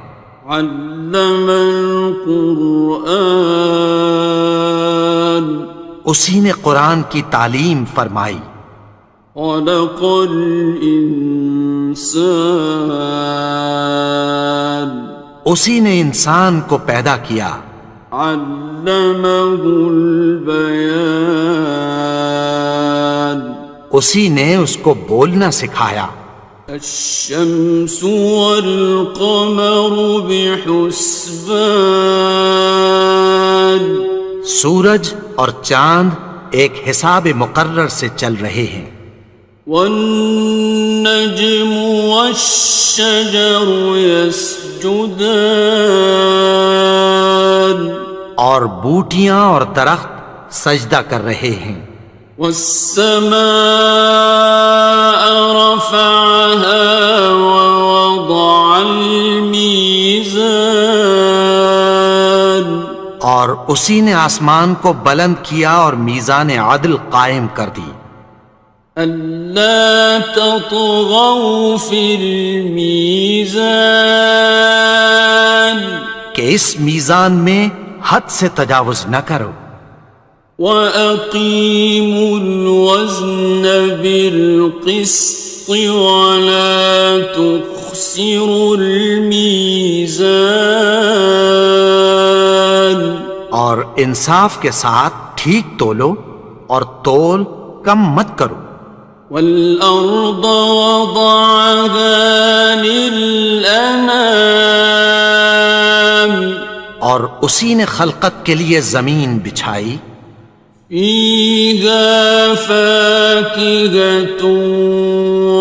علم القرآن اسی نے قرآن کی تعلیم فرمائی۔ خلق الانسان اسی نے انسان کو پیدا کیا۔ علمہ البیان اسی نے اس کو بولنا سکھایا۔ الشمس والقمر بحسبان سورج اور چاند ایک حساب مقرر سے چل رہے ہیں۔ والنجم والشجر يسجدان اور بوٹیاں اور درخت سجدہ کر رہے ہیں۔ والسماء رفعها ووضع الميزان اور اسی نے آسمان کو بلند کیا اور میزان عدل قائم کر دی۔ ألا تطغوا في الميزان کہ اس میزان میں حد سے تجاوز نہ کرو۔ وَأَقِيمُوا الْوَزْنَ بِالْقِسْطِ وَلَا تُخْسِرُوا الْمِيزَانَ اور انصاف کے ساتھ ٹھیک تولو اور تول کم مت کرو۔ وَالْأَرْضَ وَضَعَهَا لِلْأَنَامِ اور اسی نے خلقت کے لیے زمین بچھائی۔ فِيهَا فَاكِهَةٌ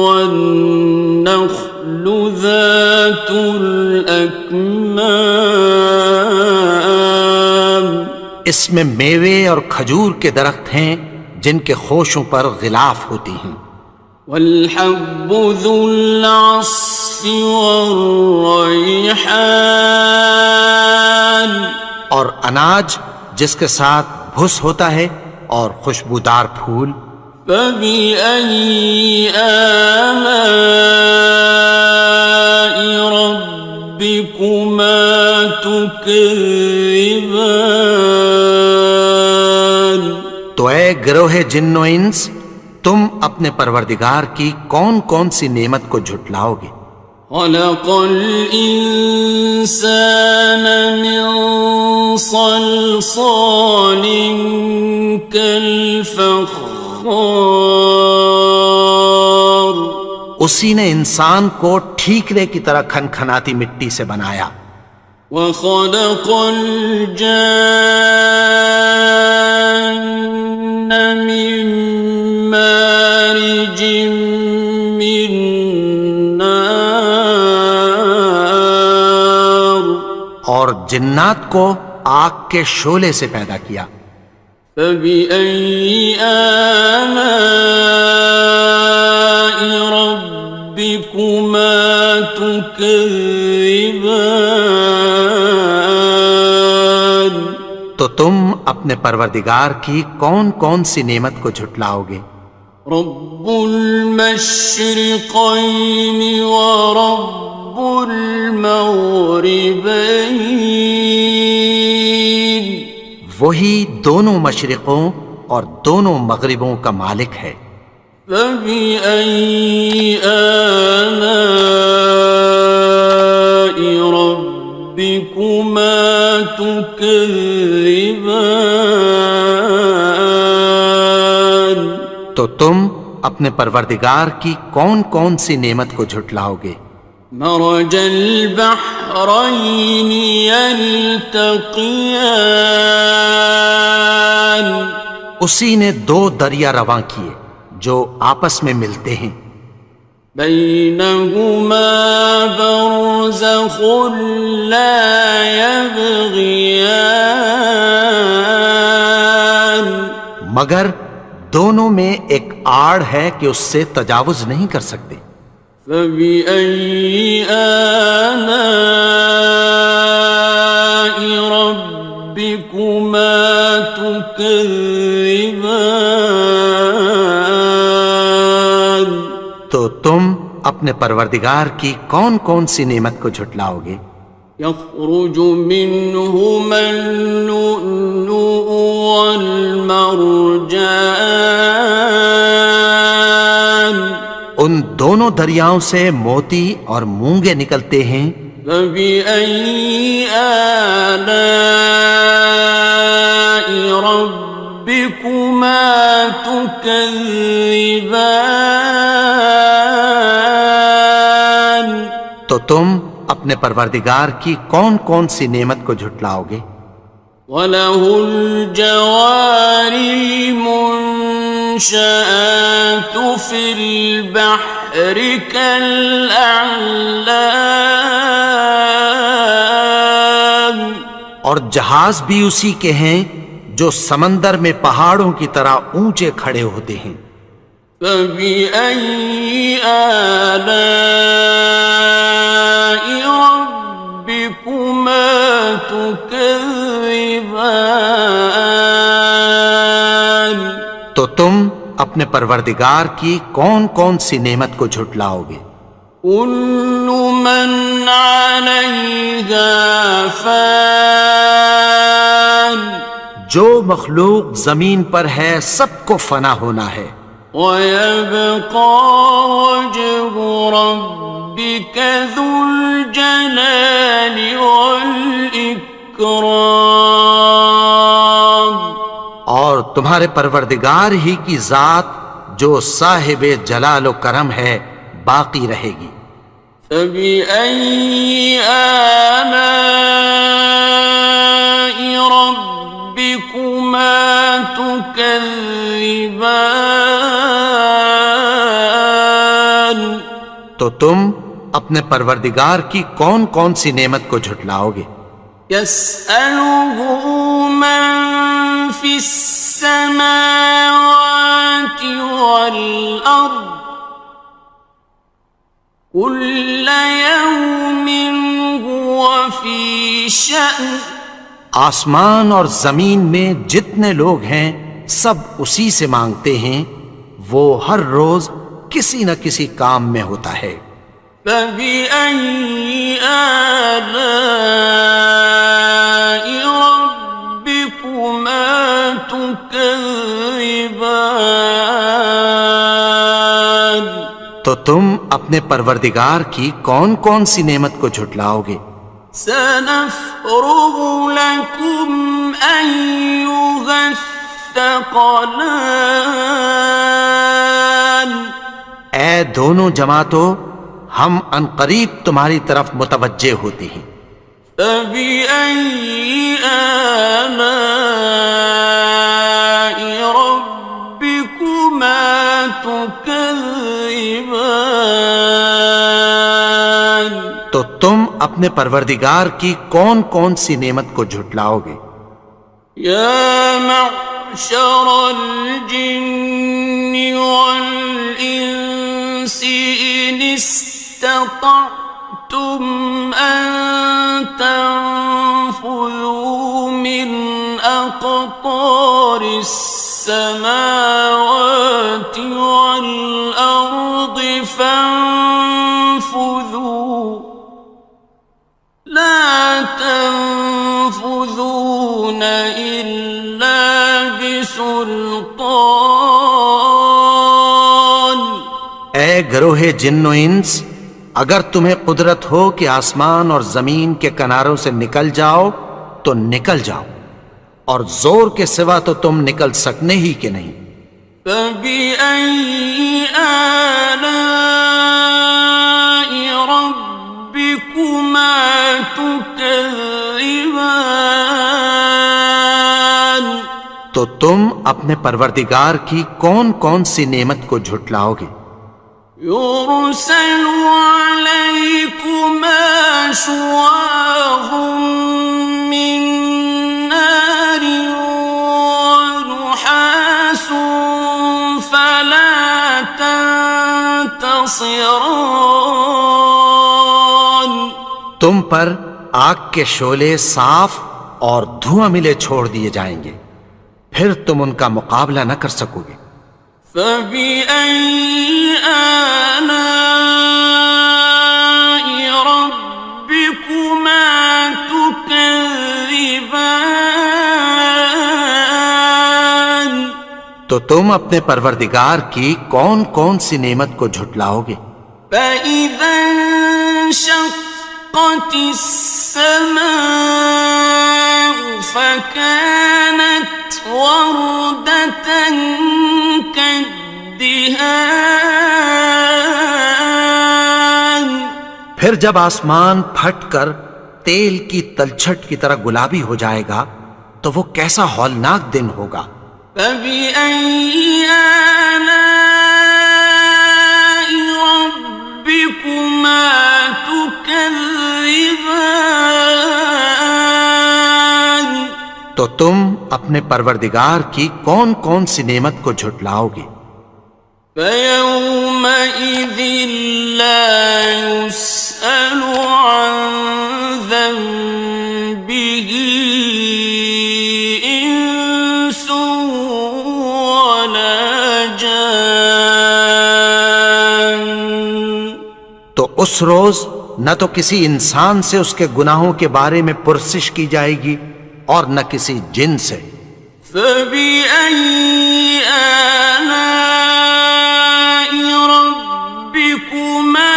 وَالنَّخْلُ ذَاتُ الْأَكْمَامِ اس میں میوے اور کھجور کے درخت ہیں جن کے خوشوں پر غلاف ہوتی ہیں۔ وَالْحَبُّ ذُو الْعَصْفِ وَالرَّيْحَانِ اور اناج جس کے ساتھ بھس ہوتا ہے اور خوشبودار پھول۔ فَبِأَيِّ آلَاءِ رَبِّكُمَا تُكَذِّبَانِ تو اے گروہ جن و انس، تم اپنے پروردگار کی کون کون سی نعمت کو جھٹلاؤ گے؟ خلق الإنسان من صلصال كالفخار اسی نے انسان کو ٹھیکرے کی طرح کھنکھناتی مٹی سے بنایا۔ وخلق الجان من مارج من نار اور جنات کو آگ کے شعلے سے پیدا کیا۔ فبأي آلاء ربكما تكذبان تو تم اپنے پروردگار کی کون کون سی نعمت کو جھٹلاؤ گے؟ رب المشرقين ورب المغربين وہی دونوں مشرقوں اور دونوں مغربوں کا مالک ہے۔ فبأي آلاء ربكما تكذبان تو تم اپنے پروردگار کی کون کون سی نعمت کو جھٹلاؤ گے؟ مرج البحرين يلتقيان اسی نے دو دریا رواں کیے جو آپس میں ملتے ہیں، بينهما برزخ لا يبغيان مگر دونوں میں ایک آڑ ہے کہ اس سے تجاوز نہیں کر سکتے۔ فبأي آلاء ربكما تكذبان تو تم اپنے پروردگار کی کون کون سی نعمت کو جھٹلاؤ گے؟ يخرج منهما اللؤلؤ والمرجان ان دونوں دریاؤں سے موتی اور مونگے نکلتے ہیں۔ فبأي آلاء ربكما تكذبان تو تم اپنے پروردگار کی کون کون سی نعمت کو جھٹلاؤ گے؟ وَلَهُ الْجَوَارِ الْمُنشَآتُ فِي الْبَحْرِ كَالْأَعْلَامِ اور جہاز بھی اسی کے ہیں جو سمندر میں پہاڑوں کی طرح اونچے کھڑے ہوتے ہیں۔ فَبِأَيِّ آلَاءِ رَبِّكُمَا تُكَذِّبَانِ تو تم اپنے پروردگار کی کون کون سی نعمت کو جھٹلاؤ گے؟ كُلُّ مَنْ عَلَيْهَا فَانٍ جو مخلوق زمین پر ہے سب کو فنا ہونا ہے، وَيَبْقَى وَجْهُ رَبِّكَ ذُو الْجَلَالِ وَالْإِكْرَامِ اور تمہارے پروردگار ہی کی ذات جو صاحب جلال و کرم ہے باقی رہے گی۔ فَبِأَيِّ آلَاءِ رَبِّكُمَا تُكَذِّبَانِ تو تم اپنے پروردگار کی کون کون سی نعمت کو جھٹلاؤ گے؟ يَسْأَلُهُ مَن فِي السَّمَاوَاتِ وَالْأَرْضِ كُلَّ يَوْمٍ هُوَ فِي شَأْنٍ آسمان اور زمین میں جتنے لوگ ہیں سب اسی سے مانگتے ہیں، وہ ہر روز کسی نہ کسی کام میں ہوتا ہے۔ فَبِأَيِّ آلَاءِ رَبِّكُمَا تُكَذِّبَانِ تو تم اپنے پروردگار کی کون کون سی نعمت کو جھٹلاؤ گے؟ سَنَفْرُغُ لَكُمْ أَيُّهَ الثَّقَلَانِ اے دونوں جماعتوں، ہم عنقریب تمہاری طرف متوجہ ہوتے ہیں۔ فَبِأَيِّ آلَاءِ رَبِّكُمَا تُكَذِّبَانِ تو تم اپنے پروردگار کی کون کون سی نعمت کو جھٹلاؤ گے؟ يَا مَعْشَرَ الْجِنِّ وَالْإِنسِ إِنِ اسْتَطَعْتُمْ أَن تَنفُذُوا مِنْ أقطار السماوات والأرض فانفذوا لا تنفذون إلا بسلطان. اے گروہ جن و انس، اگر تمہیں قدرت ہو کہ آسمان اور زمین کے کناروں سے نکل جاؤ تو نکل جاؤ، اور زور کے سوا تو تم نکل سکنے ہی کہ نہیں. فبأي آلاء ربكما تكذبان. تو تم اپنے پروردگار کی کون کون سی نعمت کو جھٹلاؤ گے؟ يرسل عليكما شواظ من نار ونحاس فلا تنتصران. تم پر آگ کے شعلے صاف اور دھواں ملے چھوڑ دیے جائیں گے، پھر تم ان کا مقابلہ نہ کر سکو گے. فبأي آلاء ربكما تكذبان. تو تم اپنے پروردگار کی کون کون سی نعمت کو جھٹلاؤ گے؟ فإذا انشقت السماء فكانت وردة كالدهان. پھر جب آسمان پھٹ کر تیل کی تلچھٹ کی طرح گلابی ہو جائے گا تو وہ کیسا ہولناک دن ہوگا. فبأي آلاء ربكما تكذبان. تو تم اپنے پروردگار کی کون کون سی نعمت کو جھٹلاؤ گے؟ فيومئذ لا يسأل عن ذنبه إنس ولا جان. تو اس روز نہ تو کسی انسان سے اس کے گناہوں کے بارے میں پرسش کی جائے گی اور نہ کسی جن سے. فبأي آلاء ربكما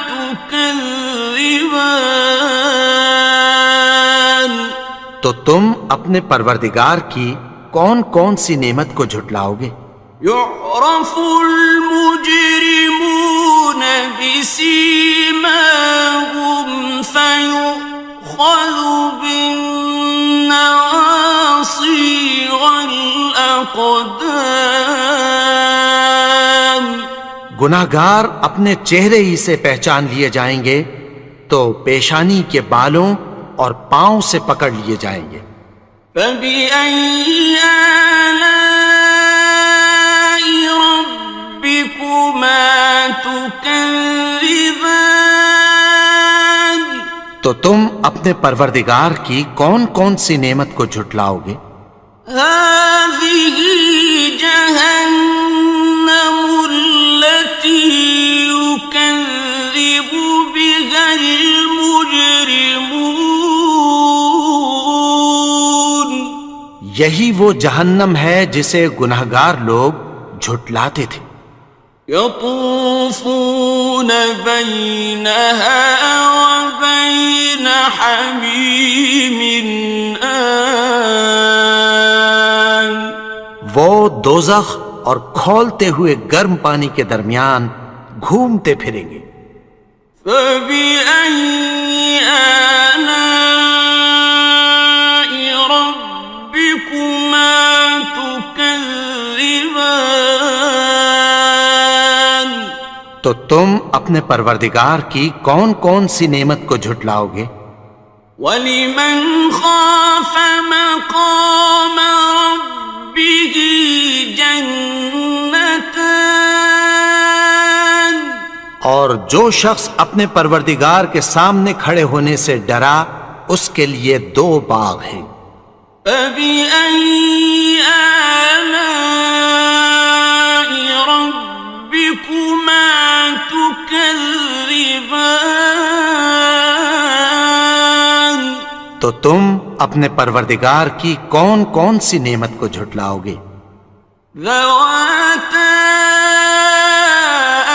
تكذبان. تو تم اپنے پروردگار کی کون کون سی نعمت کو جھٹلاؤ گے؟ يعرف المجرمون بسيماهم فيؤخذ بالنواصي والأقدام. گناہگار اپنے چہرے ہی سے پہچان لیے جائیں گے تو پیشانی کے بالوں اور پاؤں سے پکڑ لیے جائیں گے. فبأي آلاء ربكما تكذبان. تو تم اپنے پروردگار کی کون کون سی نعمت کو جھٹلاؤ گے؟ هذه جهنم التي يكذب بها المجرمون. یہی وہ جہنم ہے جسے گناہگار لوگ جھٹلاتے تھے. يطوفون بينها وبين حميم آن. وہ دوزخ اور کھولتے ہوئے گرم پانی کے درمیان گھومتے پھریں گے. فبأي آلاء ربكما تكذبان. تو تم اپنے پروردگار کی کون کون سی نعمت کو جھٹلاؤ گے؟ وَلِمَنْ خَافَ مَقَامَ رَبِّهِ جَنَّتَانِ. اور جو شخص اپنے پروردگار کے سامنے کھڑے ہونے سے ڈرا اس کے لیے 2 باغ ہیں. فبأي آلاء ربكما تكذبان؟ تو تم اپنے پروردگار کی کون کون سی نعمت کو جھٹلاؤ گے؟ ذواتا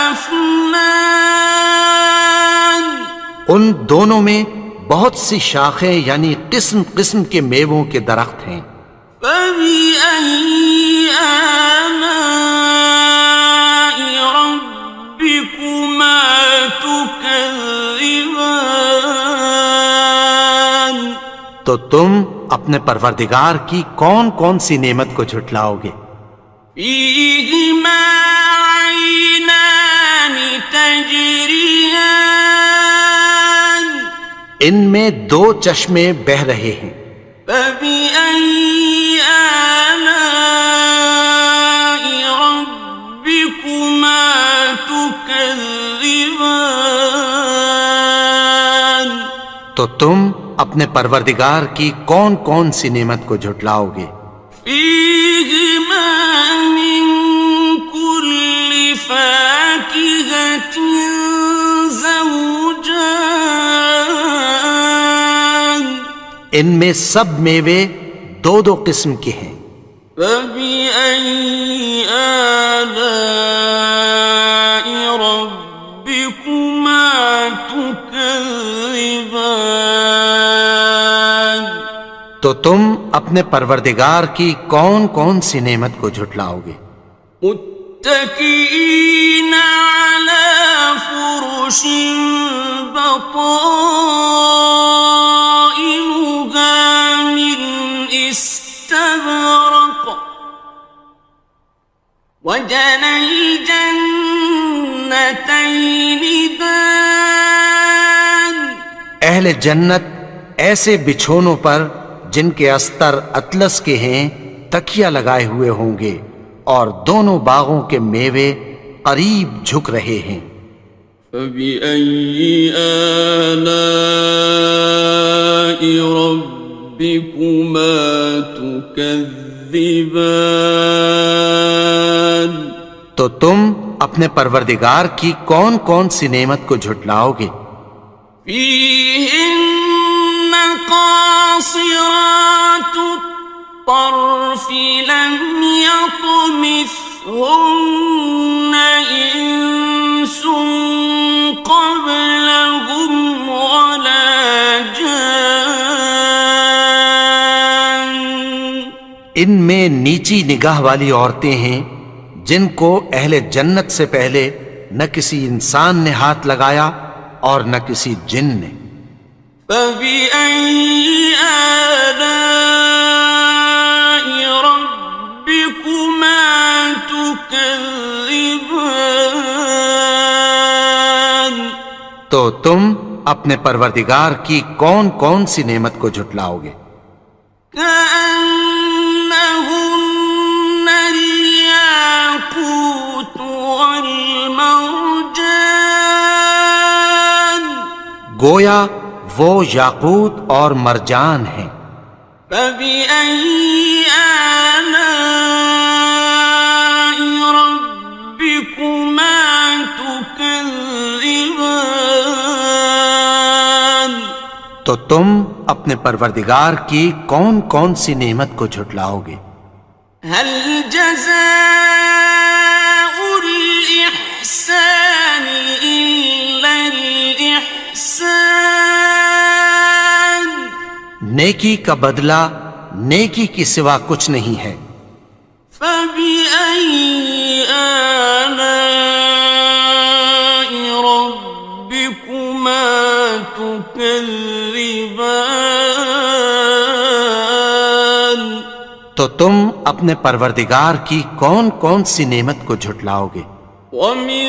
افنان، ان دونوں میں بہت سی شاخیں یعنی قسم قسم کے میووں کے درخت ہیں۔ فبأي آلاء ربكما تكذبان؟ تو تم اپنے پروردگار کی کون کون سی نعمت کو جھٹلاؤ گے؟ فيهما عينان تجريان، ان میں دو چشمے بہہ رہے ہیں۔ فبأي آلاء ربكما تكذبان؟ تو تم اپنے پروردگار کی کون کون سی نعمت کو جھٹلاؤ گے؟ فيهما من كل فاكهة زوجان، ان میں سب میوے دو دو قسم کے ہیں۔ فبأي آلاء ربكما تكذبان؟ تو تم اپنے پروردگار کی کون کون سی نعمت کو جھٹلاؤ گے؟ متكئين على فرش بطائنها من استبرق، وجنى الجنتين دان، اہل جنت ایسے بچھونوں پر جن کے استر اطلس کے ہیں تکیہ لگائے ہوئے ہوں گے، اور دونوں باغوں کے میوے قریب جھک رہے ہیں۔ فبأي آلاء ربكما تكذبان؟ تو تم اپنے پروردگار کی کون کون سی نعمت کو جھٹلاؤ گے؟ فيهن قاصرات الطرف لم يطمثهن إنس قبلهم ولا جان، ان میں نیچی نگاہ والی عورتیں ہیں جن کو اہل جنت سے پہلے نہ کسی انسان نے ہاتھ لگایا اور نہ کسی جن نے۔ فبأي آلاء ربكما تكذبان؟ تو تم اپنے پروردگار کی کون کون سی نعمت کو جھٹلاؤ گے؟ كأنهن الياقوت والمرجان، گویا وہ یاقوت اور مرجان ہیں۔ فبأي آلاء ربكما تكذبان؟ تو تم اپنے پروردگار کی کون کون سی نعمت کو جھٹلاؤ گے؟ هل جزاء الإحسان إلا الإحسان؟ نیکی کا بدلہ نیکی کی سوا کچھ نہیں ہے۔ فبأي آلاء ربكما تكذبان؟ تو تم اپنے پروردگار کی کون کون سی نعمت کو جھٹلاؤ گے؟ ومن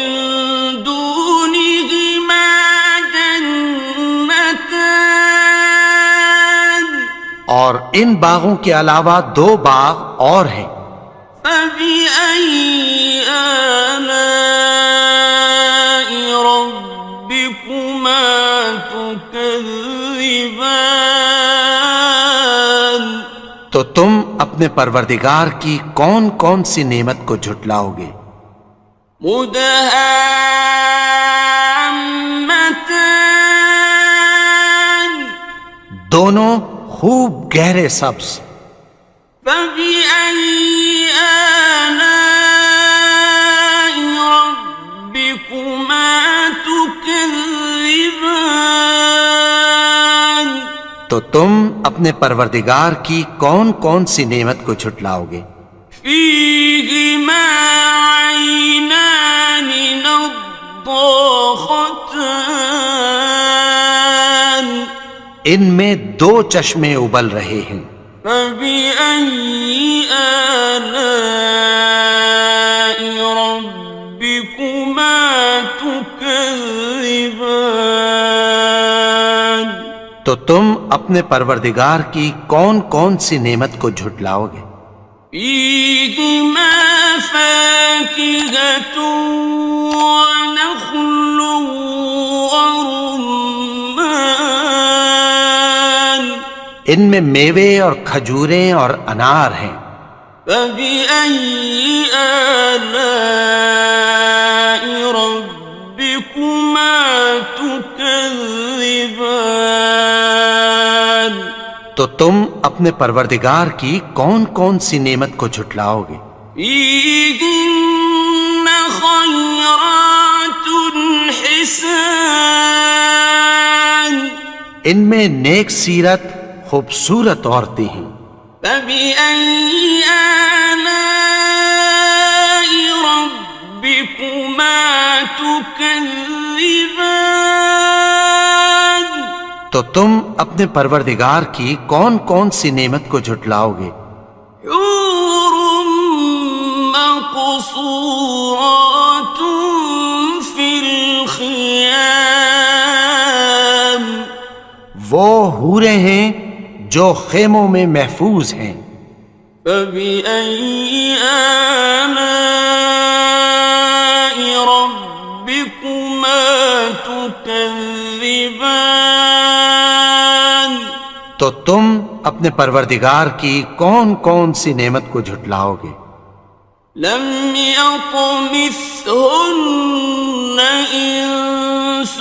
دونهما جنتان، اور ان باغوں کے علاوہ دو باغ اور ہیں۔ فبأي آلاء ربكما تكذبان؟ تو تم اپنے پروردگار کی کون کون سی نعمت کو جھٹلاؤ گے؟ مدہامتان دونوں خوب گہرے سبز. فبأي آلاء ربكما تكذبان تو تم اپنے پروردگار کی کون کون سی نعمت کو جھٹلاؤ گے؟ فيهما عينان نضاختان ان میں دو چشمے ابل رہے ہیں. فبأي آلاء ربكما تكذبان تو تم اپنے پروردگار کی کون کون سی نعمت کو جھٹلاؤ گے؟ فيهما فاكهة ونخل ورمان ان میں میوے اور کھجوریں اور انار ہیں. فبأي آلاء ربكما تكذبان تو تم اپنے پروردگار کی کون کون سی نعمت کو جھٹلاؤ گے؟ فيهن خيرات حسان ان میں نیک سیرت خوبصورت عورتیں ہیں. فبأي آلاء ربكما تكذبان تو تم اپنے پروردگار کی کون کون سی نعمت کو جھٹلاؤ گے؟ حور مقصورات في الخيام وہ حوریں ہیں جو خیموں میں محفوظ ہیں. فبأي آلاء ربكما تكذبان تو تم اپنے پروردگار کی کون کون سی نعمت کو جھٹلاؤ گے؟ لم يطمثهن إنس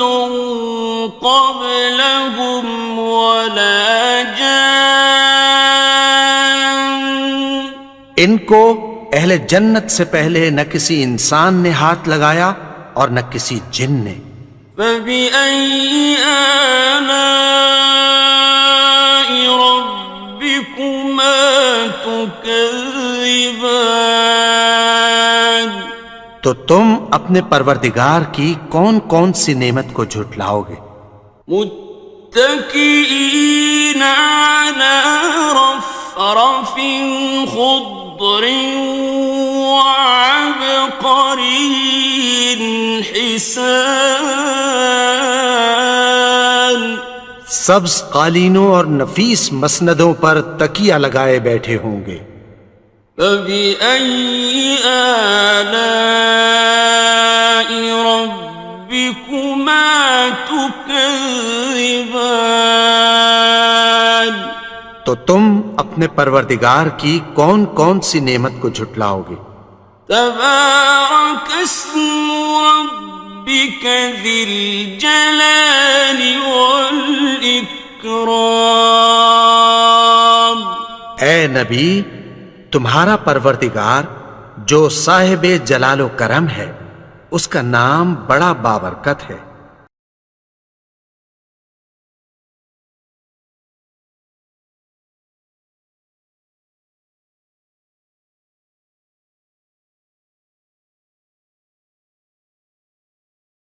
قبلهم ولا جان ان کو اہل جنت سے پہلے نہ کسی انسان نے ہاتھ لگایا اور نہ کسی جن نے. فبأي آلاء ربكما تكذبان تو تم اپنے پروردگار کی کون کون سی نعمت کو جھٹلاؤ گے؟ متكئين على رفرف خضر وعبقري حسان سبز قالینوں اور نفیس مسندوں پر تکیہ لگائے بیٹھے ہوں گے. فبأي آلاء ربكما تكذبان تو تم اپنے پروردگار کی کون کون سی نعمت کو جھٹلاؤ گے؟ تبارك اسم ربك ذي الجلال والإكرام اے نبی، تمہارا پروردگار جو صاحب جلال و کرم ہے، اس کا نام بڑا بابرکت ہے.